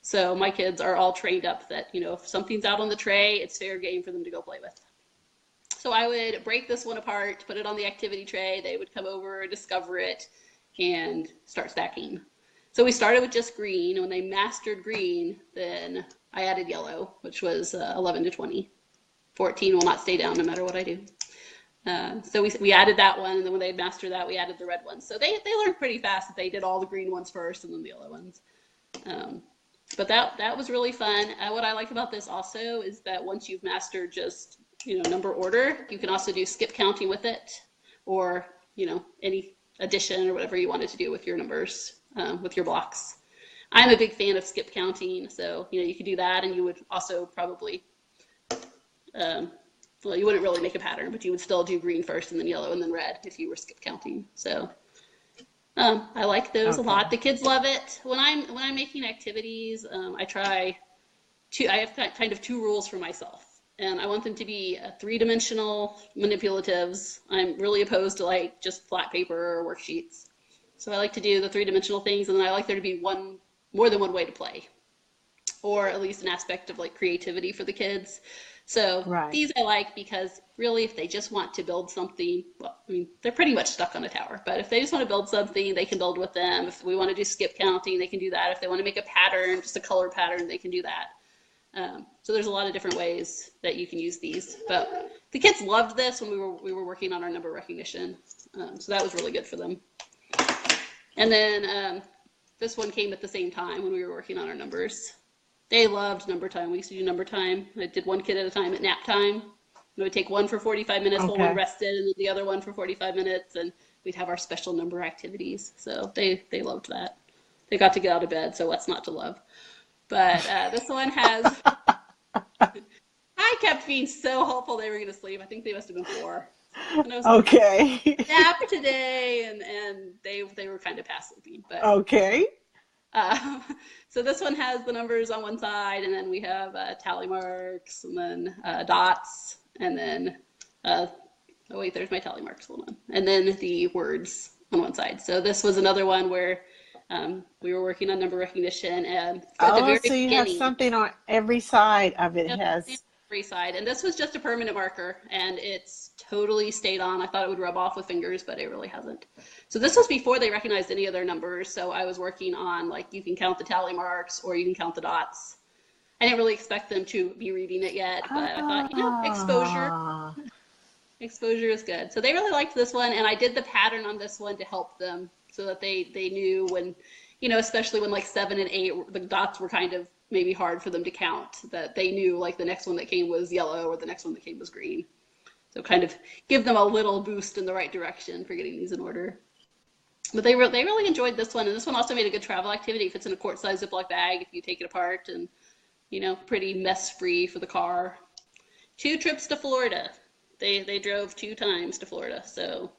So my kids are all trained up that, if something's out on the tray, it's fair game for them to go play with. So I would break this one apart, put it on the activity tray. They would come over, discover it, and start stacking. So we started with just green. When they mastered green, then I added yellow, which was 11 to 20. 14 will not stay down no matter what I do. So we added that one, and then when they mastered that, we added the red ones. So they learned pretty fast that they did all the green ones first and then the yellow ones. But that was really fun. What I like about this also is that once you've mastered just, number order, you can also do skip counting with it, or, any addition or whatever you wanted to do with your numbers, with your blocks. I'm a big fan of skip counting, so, you could do that, and you would also probably, well, you wouldn't really make a pattern, but you would still do green first and then yellow and then red if you were skip counting. So I like those a lot. The kids love it. When I'm making activities, I have kind of two rules for myself, and I want them to be 3-dimensional manipulatives. I'm really opposed to like just flat paper or worksheets. So I like to do the 3-dimensional things, and then I like there to be more than one way to play, or at least an aspect of like creativity for the kids. So these I like because really if they just want to build something, well, I mean, they're pretty much stuck on a tower, but if they just want to build something, they can build with them. If we want to do skip counting, they can do that. If they want to make a pattern, just a color pattern, they can do that. So there's a lot of different ways that you can use these, but the kids loved this when we were working on our number recognition. So that was really good for them. And then this one came at the same time when we were working on our numbers. They loved number time. We used to do number time. I did one kid at a time at nap time. We would take one for 45 minutes while one rested, and then the other one for 45 minutes, and we'd have our special number activities. So they loved that. They got to get out of bed, so what's not to love? But this one has... I kept being so hopeful they were going to sleep. I think they must have been 4. And I was like, nap today, and they were kind of past sleeping. But so this one has the numbers on one side, and then we have tally marks, and then dots, and then oh wait, there's my tally marks. Hold on, and then the words on one side. So this was another one where we were working on number recognition, and at the very so you have something on every side of it. Has every side, and this was just a permanent marker, and it's totally stayed on. I thought it would rub off with fingers, but it really hasn't. So this was before they recognized any of their numbers, so I was working on like you can count the tally marks or you can count the dots. I didn't really expect them to be reading it yet, but I thought, exposure is good. So they really liked this one, and I did the pattern on this one to help them so that they knew when, especially when like 7 and 8, the dots were kind of maybe hard for them to count, that they knew like the next one that came was yellow or the next one that came was green. So kind of give them a little boost in the right direction for getting these in order. But they really enjoyed this one, and this one also made a good travel activity. It fits in a quart-sized Ziploc bag if you take it apart, and pretty mess-free for the car. 2 trips to Florida. They drove 2 times to Florida, so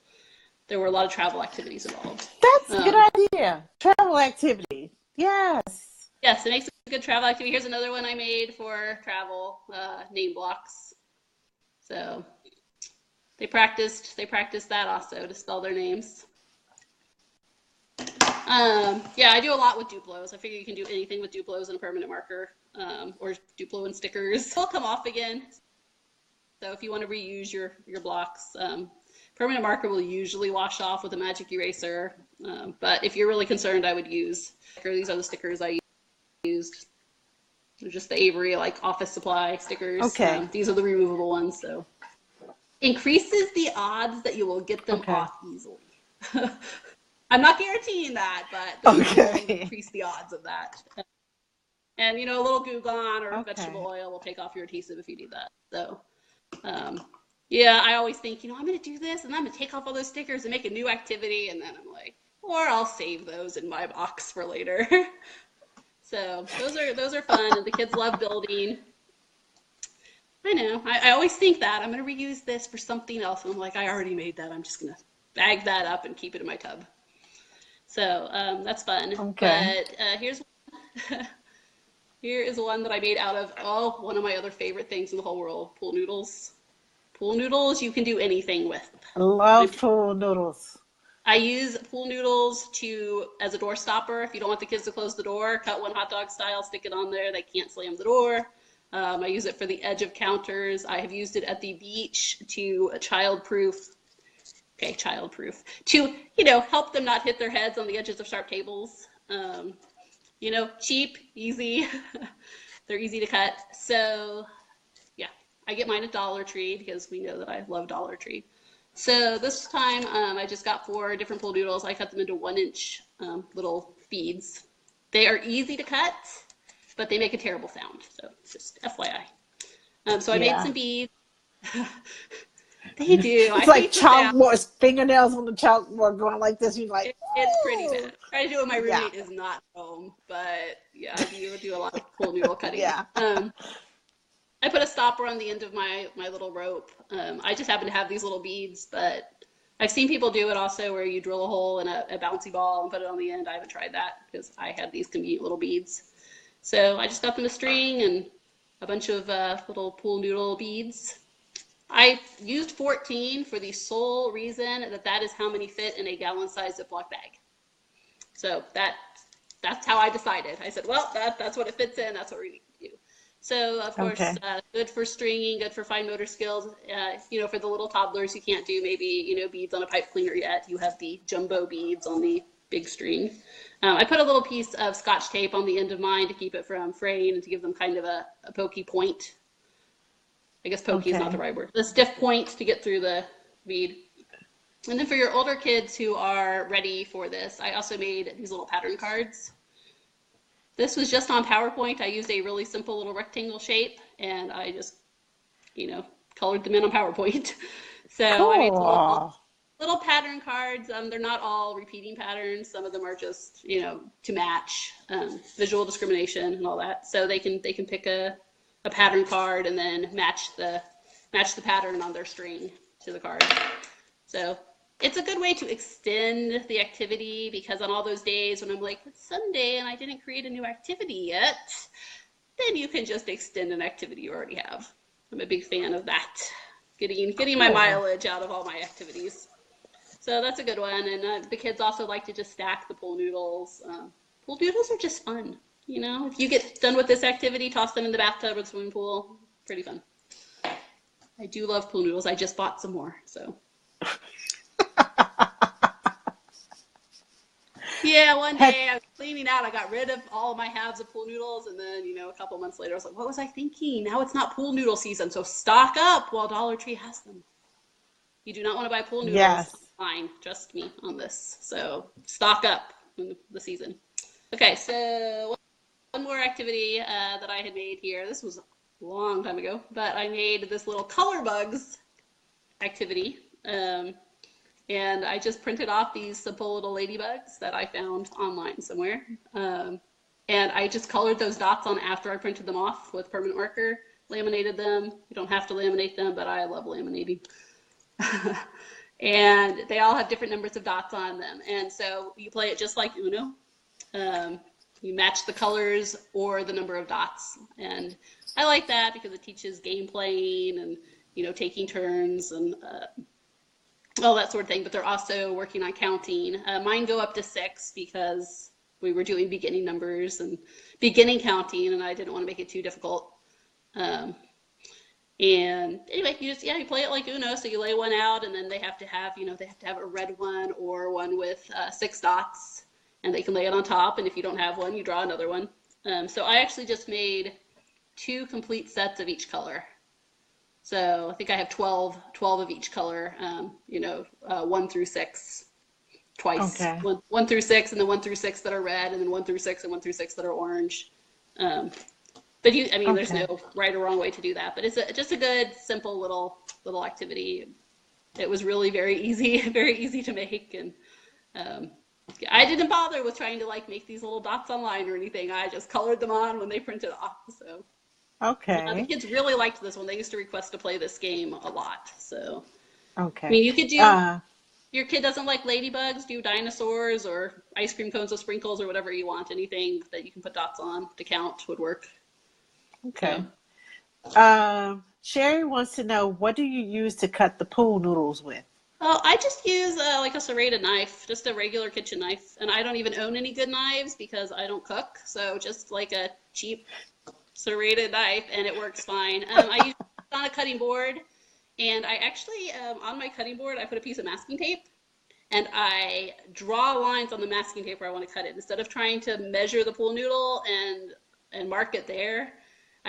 there were a lot of travel activities involved. That's a good idea. Travel activity. Yes. Yes, it makes a good travel activity. Here's another one I made for travel, name blocks. So they practiced that also to spell their names. Yeah, I do a lot with Duplos. I figure you can do anything with Duplos and a permanent marker, or Duplo and stickers. They'll come off again. So if you want to reuse your blocks, permanent marker will usually wash off with a magic eraser. But if you're really concerned, I would use stickers. These are the stickers I used. They're just the Avery like office supply stickers. Okay. These are the removable ones. So increases the odds that you will get them off easily. I'm not guaranteeing that, but will increase the odds of that. And a little Goo Gone or vegetable oil will take off your adhesive if you need that. So yeah, I always think, I'm going to do this and I'm going to take off all those stickers and make a new activity, and then I'm like, or I'll save those in my box for later. So those are fun, and the kids love building. I know. I always think that I'm going to reuse this for something else, and I'm like, I already made that. I'm just going to bag that up and keep it in my tub. So that's fun. Okay. But here is one that I made out of one of my other favorite things in the whole world: pool noodles. Pool noodles you can do anything with. I love pool noodles. I use pool noodles as a door stopper. If you don't want the kids to close the door, cut one hot dog style, stick it on there. They can't slam the door. I use it for the edge of counters. I have used it at the beach to childproof, to, help them not hit their heads on the edges of sharp tables. Cheap, easy. They're easy to cut. So yeah, I get mine at Dollar Tree because we know that I love Dollar Tree. So this time I just got 4 different pool noodles. I cut them into 1-inch little beads. They are easy to cut, but they make a terrible sound. So just FYI. So I made some beads. They do. It's I like hate the sound. chalkboard, fingernails on the chalkboard going like this. You're like, It's pretty "Ooh." bad. Try to do it when my roommate is not home, but yeah, I do a lot of pool noodle cutting. Yeah. I put a stopper on the end of my little rope. I just happen to have these little beads, but I've seen people do it also where you drill a hole in a bouncy ball and put it on the end. I haven't tried that because I had these convenient little beads. So I just got them a string and a bunch of little pool noodle beads. I used 14 for the sole reason that is how many fit in a gallon-sized Ziploc bag. So that's how I decided. I said, well, that's what it fits in. That's what we need to do. So, of course, good for stringing, good for fine motor skills. For the little toddlers who can't do maybe, beads on a pipe cleaner yet, you have the jumbo beads on the big string. I put a little piece of Scotch tape on the end of mine to keep it from fraying and to give them kind of a pokey point. I guess pokey is not the right word. The stiff point to get through the bead. And then for your older kids who are ready for this, I also made these little pattern cards. This was just on PowerPoint. I used a really simple little rectangle shape, and I just, colored them in on PowerPoint. So cool. I made little pattern cards. They're not all repeating patterns. Some of them are just, to match visual discrimination and all that. So they can pick a pattern card and then match the pattern on their string to the card. So it's a good way to extend the activity, because on all those days when I'm like, it's Sunday and I didn't create a new activity yet, then you can just extend an activity you already have. I'm a big fan of that, getting my mileage out of all my activities. So that's a good one. And the kids also like to just stack the pool noodles. Pool noodles are just fun. If you get done with this activity, toss them in the bathtub or the swimming pool. Pretty fun. I do love pool noodles. I just bought some more, so. Yeah, one day I was cleaning out. I got rid of all of my halves of pool noodles, and then, a couple months later, I was like, what was I thinking? Now it's not pool noodle season, so stock up while Dollar Tree has them. You do not want to buy pool noodles online. Trust me on this. So stock up in the season. Okay, so one more activity that I had made here. This was a long time ago, but I made this little color bugs activity. And I just printed off these simple little ladybugs that I found online somewhere. And I just colored those dots on after I printed them off with permanent marker, laminated them. You don't have to laminate them, but I love laminating. And they all have different numbers of dots on them. And so you play it just like Uno. You match the colors or the number of dots. And I like that because it teaches game playing and, taking turns and all that sort of thing. But they're also working on counting. Mine go up to 6 because we were doing beginning numbers and beginning counting, and I didn't want to make it too difficult. And anyway, you play it like Uno. So you lay one out, and then they have to have, a red one or one with 6 dots. And they can lay it on top, and if you don't have one, you draw another one. So I actually just made 2 complete sets of each color. So I think I have 12 of each color, 1 through 6 twice. Okay. 1 through 6, and then 1 through 6 that are red, and then 1 through 6 and 1 through 6 that are orange. But there's no right or wrong way to do that. But it's just a good, simple little activity. It was really very easy to make, and I didn't bother with trying to make these little dots online or anything. I just colored them on when they printed off. So the kids really liked this one. They used to request to play this game a lot. So you could do. Your kid doesn't like ladybugs. Do dinosaurs or ice cream cones with sprinkles or whatever you want. Anything that you can put dots on to count would work. Okay. So. Sherry wants to know, what do you use to cut the pool noodles with? Well, I just use a serrated knife, just a regular kitchen knife. And I don't even own any good knives because I don't cook. So just like a cheap serrated knife, and it works fine. I use it on a cutting board. And I actually, on my cutting board, I put a piece of masking tape. And I draw lines on the masking tape where I want to cut it. Instead of trying to measure the pool noodle and mark it there,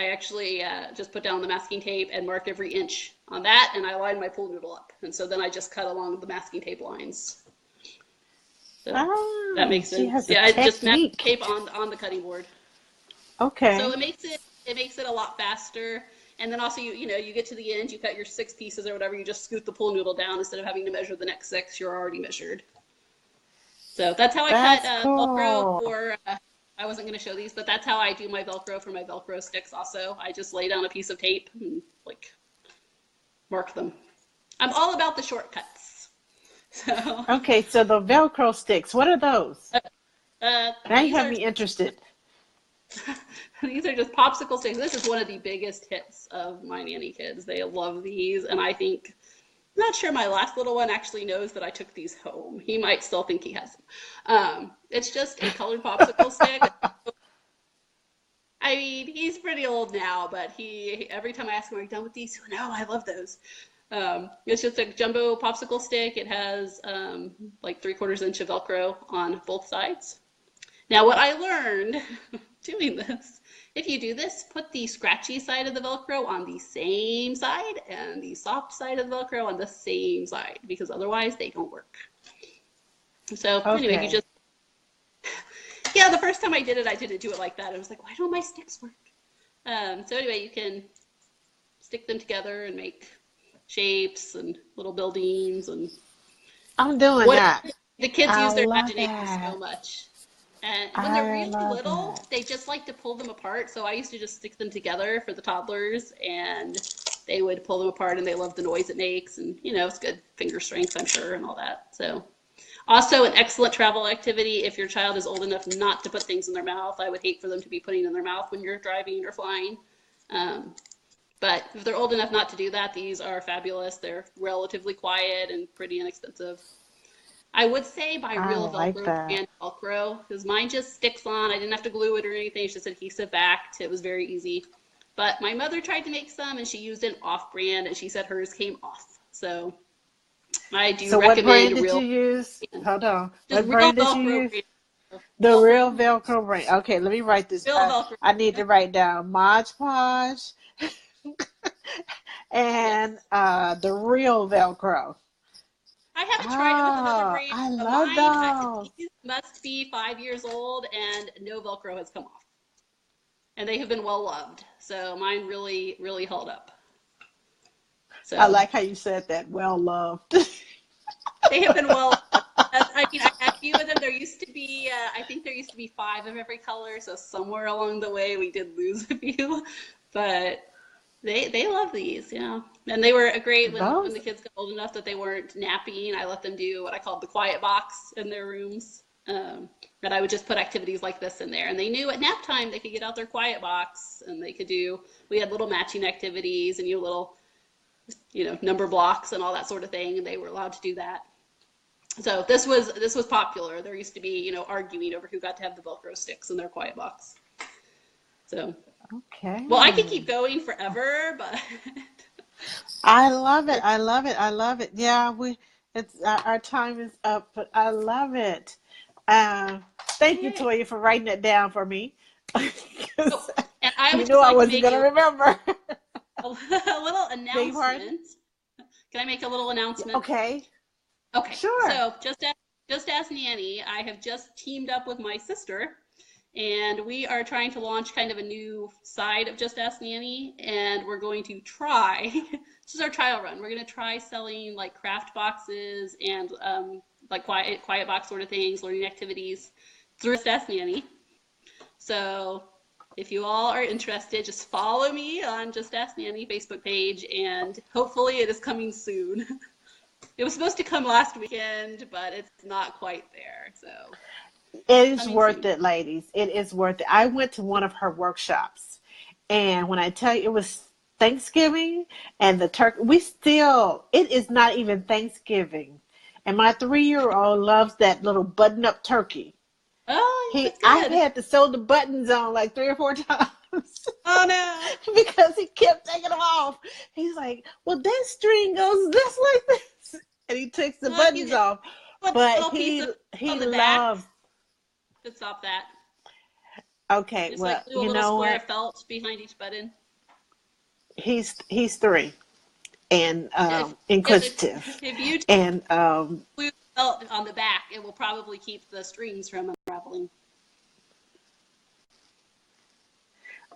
I actually just put down the masking tape and marked every inch on that, and I lined my pool noodle up. And so then I just cut along the masking tape lines. So that makes she sense. has a Yeah, I just masking technique. tape on the cutting board. Okay. So it makes it a lot faster. And then also you get to the end, you cut your 6 pieces or whatever, you just scoot the pool noodle down instead of having to measure the next 6. You're already measured. So that's how I That's cut Velcro cool. for. I wasn't going to show these, but that's how I do my Velcro for my Velcro sticks. Also, I just lay down a piece of tape and like mark them. I'm all about the shortcuts. So Okay, so the Velcro sticks, what are those? Now you these have are me interested. these are just popsicle sticks. This is one of the biggest hits of my nanny kids. They love these, and I think. I'm not sure my last little one actually knows that I took these home. He might still think he has them. It's just a colored popsicle stick. I mean, he's pretty old now, but every time I ask him, are you done with these? No, I love those. It's just a jumbo popsicle stick. It has like 3/4 inch of Velcro on both sides. Now, what I learned doing this, if you do this, put the scratchy side of the Velcro on the same side and the soft side of the Velcro on the same side, because otherwise they don't work. So anyway, Okay. yeah, the first time I didn't do it like that. I was like, why don't my sticks work? So anyway, you can stick them together and make shapes and little buildings and I'm doing that. the kids I use their love imagination so that. much. And when they're I really love little, that. they just like to pull them apart. So I used to just stick them together for the toddlers, and they would pull them apart, and they love the noise it makes. And, it's good finger strength, I'm sure, and all that. So also an excellent travel activity if your child is old enough not to put things in their mouth. I would hate for them to be putting in their mouth when you're driving or flying. But if they're old enough not to do that, these are fabulous. They're relatively quiet and pretty inexpensive. I would say buy I real like Velcro that. brand Velcro, because mine just sticks on. I didn't have to glue it or anything. It's just adhesive backed. It was very easy. But my mother tried to make some, and she used an off-brand, and she said hers came off. So I do So what brand recommend did you real use? brand. Hold on. Just What real brand did you Velcro use? brand. The real Velcro, Velcro brand. Okay, let me write this. real Velcro. I need to write down Mod Podge and Yes. the real Velcro. I haven't tried it with another Oh, brand, I but love mine those. these must be 5 years old, and no Velcro has come off. And they have been well loved. So mine really, really held up. I So like how you said that. Well loved. they have been well loved. I mean, I had a few of them. I think there used to be 5 of every color. So somewhere along the way, we did lose a few. But they love these, yeah. And they were great when the Those. kids got old enough that they weren't napping. I let them do what I called the quiet box in their rooms. That I would just put activities like this in there. And they knew at nap time they could get out their quiet box and we had little matching activities and little, number blocks and all that sort of thing. And they were allowed to do that. So this was popular. There used to be, arguing over who got to have the Velcro sticks in their quiet box. So, Okay. well, I could keep going forever, but I love it. I love it. I love it. Yeah, it's our time is up, but I love it. Thank you, yay. Toya, for writing that down for me. Oh, 'Cause and I you would knew just I like to wasn't make gonna remember. a little Beg your pardon? announcement. Can I make a little announcement? Okay, Okay, sure. so just as Nanny, I have just teamed up with my sister, and we are trying to launch kind of a new side of Just Ask Nanny, and we're going to try. This is our trial run. We're going to try selling like craft boxes and like quiet box sort of things, learning activities through Just Ask Nanny. So if you all are interested, just follow me on Just Ask Nanny Facebook page, and hopefully it is coming soon. It was supposed to come last weekend, but it's not quite there. So It is coming worth soon. it, ladies. It is worth it. I went to one of her workshops, and when I tell you it was Thanksgiving and the turkey, it is not even Thanksgiving. And my 3-year-old loves that little button-up turkey. Oh, that's I've good. had to sew the buttons on like 3 or 4 times Oh no. because he kept taking them off. He's like, well, that string goes this like this. And he takes the Well, buttons you off. put a But little piece he of he on the back loves to stop that. Okay, Just well, like glue a you little know square what? of felt behind each button. He's 3 and If inquisitive, if you and glue felt on the back, it will probably keep the strings from unraveling.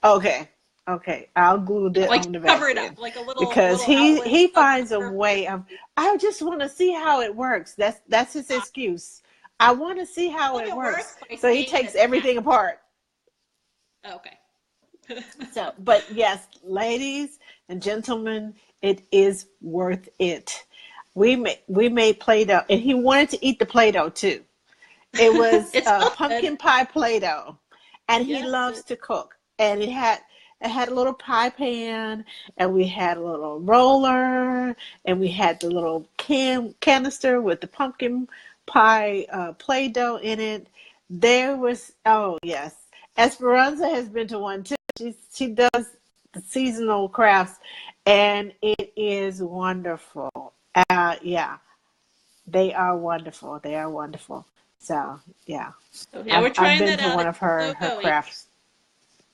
okay, okay, I'll glue Yeah, that like on the cover back it up, then, like a because little outlet he of finds a cover. way of. I just want to see how it works. That's his excuse. I want to see how Well, it it works. works by So he staying takes everything attached. apart. Okay. So, but yes, ladies and gentlemen, it is worth it. We made Play-Doh, and he wanted to eat the Play-Doh too. It was It's still good. pumpkin pie Play-Doh, and he Yes. loves to cook. And it had a little pie pan, and we had a little roller, and we had the little canister with the pumpkin pie Play-Doh in it. There was, oh yes, Esperanza has been to one too. She does the seasonal crafts, and it is wonderful. Yeah, they are wonderful. They are wonderful. So yeah, So yeah, we're I've trying been that to out. one It's of still her going. crafts,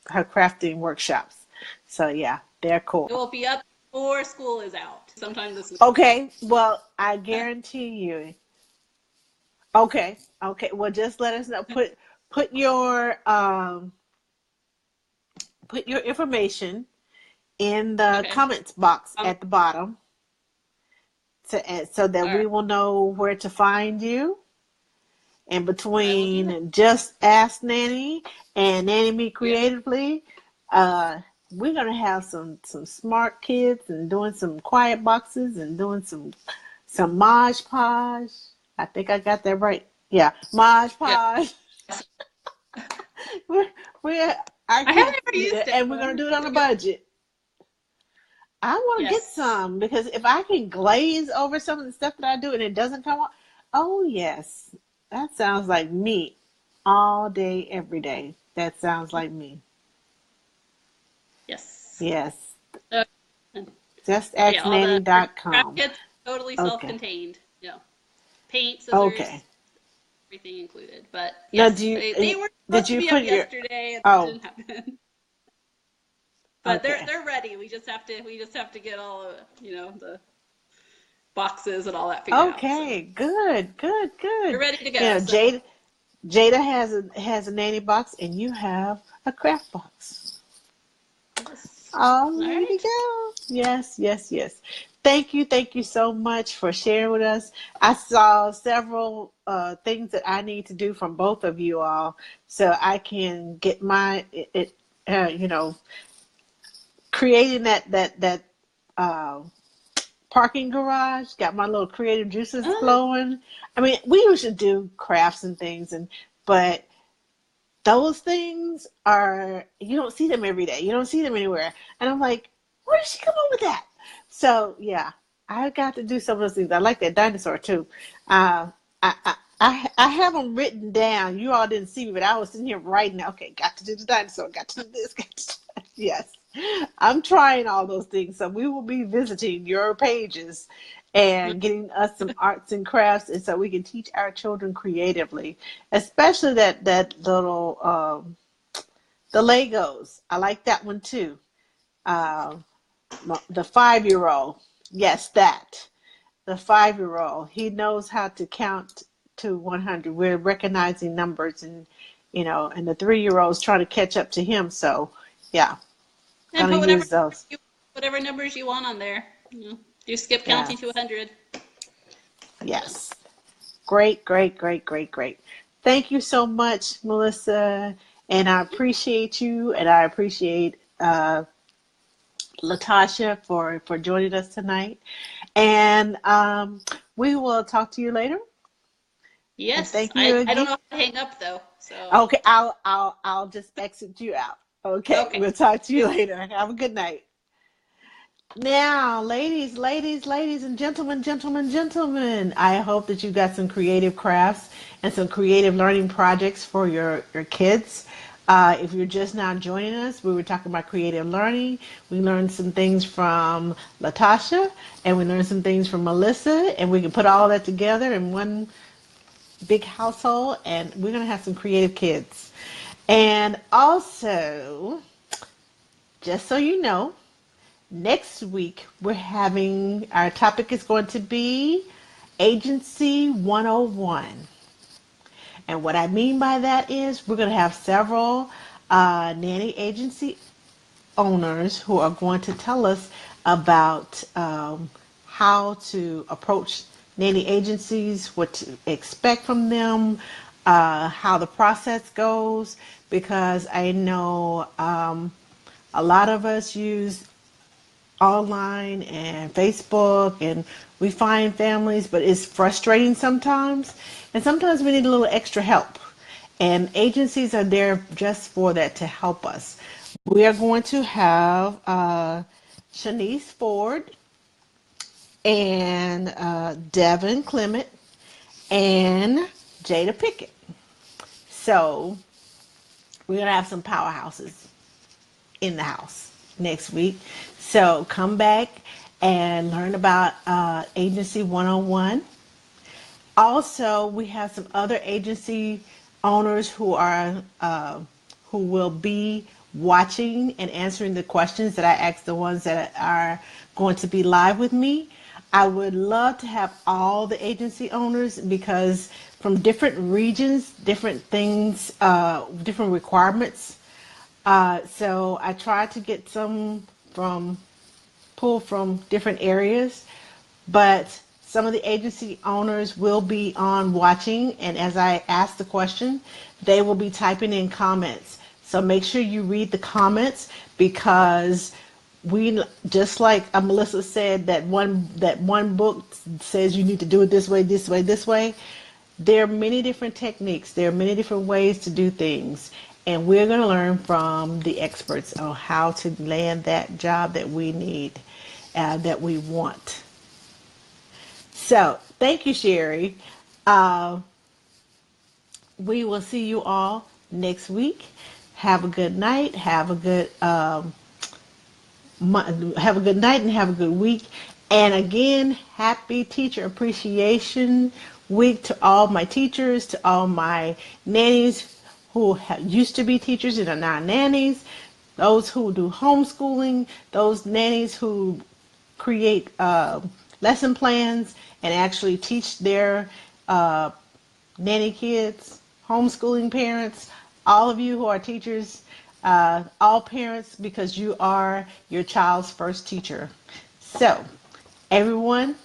her crafting workshops. So yeah, they're It cool. will be up before school is out, sometime this week. Okay, well I guarantee you. Okay, okay. Well, just let us know. Put your put your information in the Okay. comments box at the bottom, so that All right. we will know where to find you. And I will do that. between Just Ask Nanny and Nanny Me Yeah. Creatively, we're gonna have some smart kids and doing some quiet boxes and doing some Mod Podge. I think I got that right. Yeah, Mod Yeah. Podge. we're, we're our I haven't kids, ever used it, and we're but gonna I'm do it on a gonna go. budget. I want to get Yes. some, because if I can glaze over some of the stuff that I do and it doesn't come out, oh yes, that sounds like me all day, every day. That sounds like me. Yes. Yes. So, yeah, all the craft JustAskNanny.com. kits totally Okay. self-contained. You know, paint, Okay. scissors, everything included. But Now, yes, they were did supposed to you be up put your, yesterday, and that oh, didn't happen. But okay. they're ready. We just have to get all of, the boxes and all that figured out. So Okay. Good, good, we're good. ready to You go. know, So Jada has a nanny box, and you have a craft box. yes. All All ready to right. go. Yes, yes, yes. Thank you so much for sharing with us. I saw several things that I need to do from both of you all, so I can get my you know, creating that uh, parking garage. Got my little creative juices Uh, flowing. I mean, we usually do crafts and things, but those things are, you don't see them every day. You don't see them anywhere. And I'm like, where did she come up with that? So yeah, I got to do some of those things. I like that dinosaur too. I have them written down. You all didn't see me, but I was sitting here writing. Okay, got to do the dinosaur. Got to do this. Got to do that. Yes, I'm trying all those things. So we will be visiting your pages and getting us some arts and crafts, and so we can teach our children creatively, especially that little the Legos. I like that one too. Uh, the 5-year-old. Yes, that. The 5-year-old. He knows how to count to 100. We're recognizing numbers, and and the 3-year-old's trying to catch up to him. So, yeah, and gonna put use those. whatever numbers you want on there. Do skip counting to Yes, 100. yes. Great, great, great, great, great. Thank you so much, Melissa, and I appreciate you, and I appreciate Latasha for joining us tonight. And we will talk to you later. And Yes, thank you I don't again. know how to hang up though. So Okay, I'll just exit you out. Okay, okay. we'll talk to you later. Have a good night. Now, ladies, and gentlemen, I hope that you got some creative crafts and some creative learning projects for your kids. If you're just now joining us, we were talking about creative learning. We learned some things from Latasha, and we learned some things from Melissa, and we can put all that together in one big household, and we're going to have some creative kids. And also, just so you know, next week we're having, our topic is going to be Agency 101. And what I mean by that is we're going to have several nanny agency owners who are going to tell us about how to approach nanny agencies, what to expect from them, how the process goes, because I know a lot of us use online and Facebook and we find families, but it's frustrating sometimes. And sometimes we need a little extra help. And agencies are there just for that, to help us. We are going to have Shanice Ford and Devin Clement and Jada Pickett. So we're going to have some powerhouses in the house next week. So come back and learn about Agency 101. Also, we have some other agency owners who are who will be watching and answering the questions that I asked, the ones that are going to be live with me. I would love to have all the agency owners, because from different regions, different things, different requirements. So I tried to get some pull from different areas, but some of the agency owners will be on watching, and as I ask the question, they will be typing in comments. So make sure you read the comments, because we, just like Melissa said, that one book says you need to do it this way, this way, this way. There are many different techniques. There are many different ways to do things. And we're going to learn from the experts on how to land that job that we need, that we want. So thank you, Sherry. We will see you all next week. Have a good night. Have a good night and have a good week. And again, happy Teacher Appreciation Week to all my teachers, to all my nannies who used to be teachers and are now nannies, those who do homeschooling, those nannies who create lesson plans and actually teach their nanny kids, homeschooling parents, all of you who are teachers, all parents, because you are your child's first teacher. So, everyone,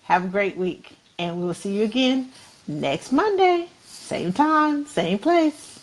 have a great week, and we will see you again next Monday, same time, same place.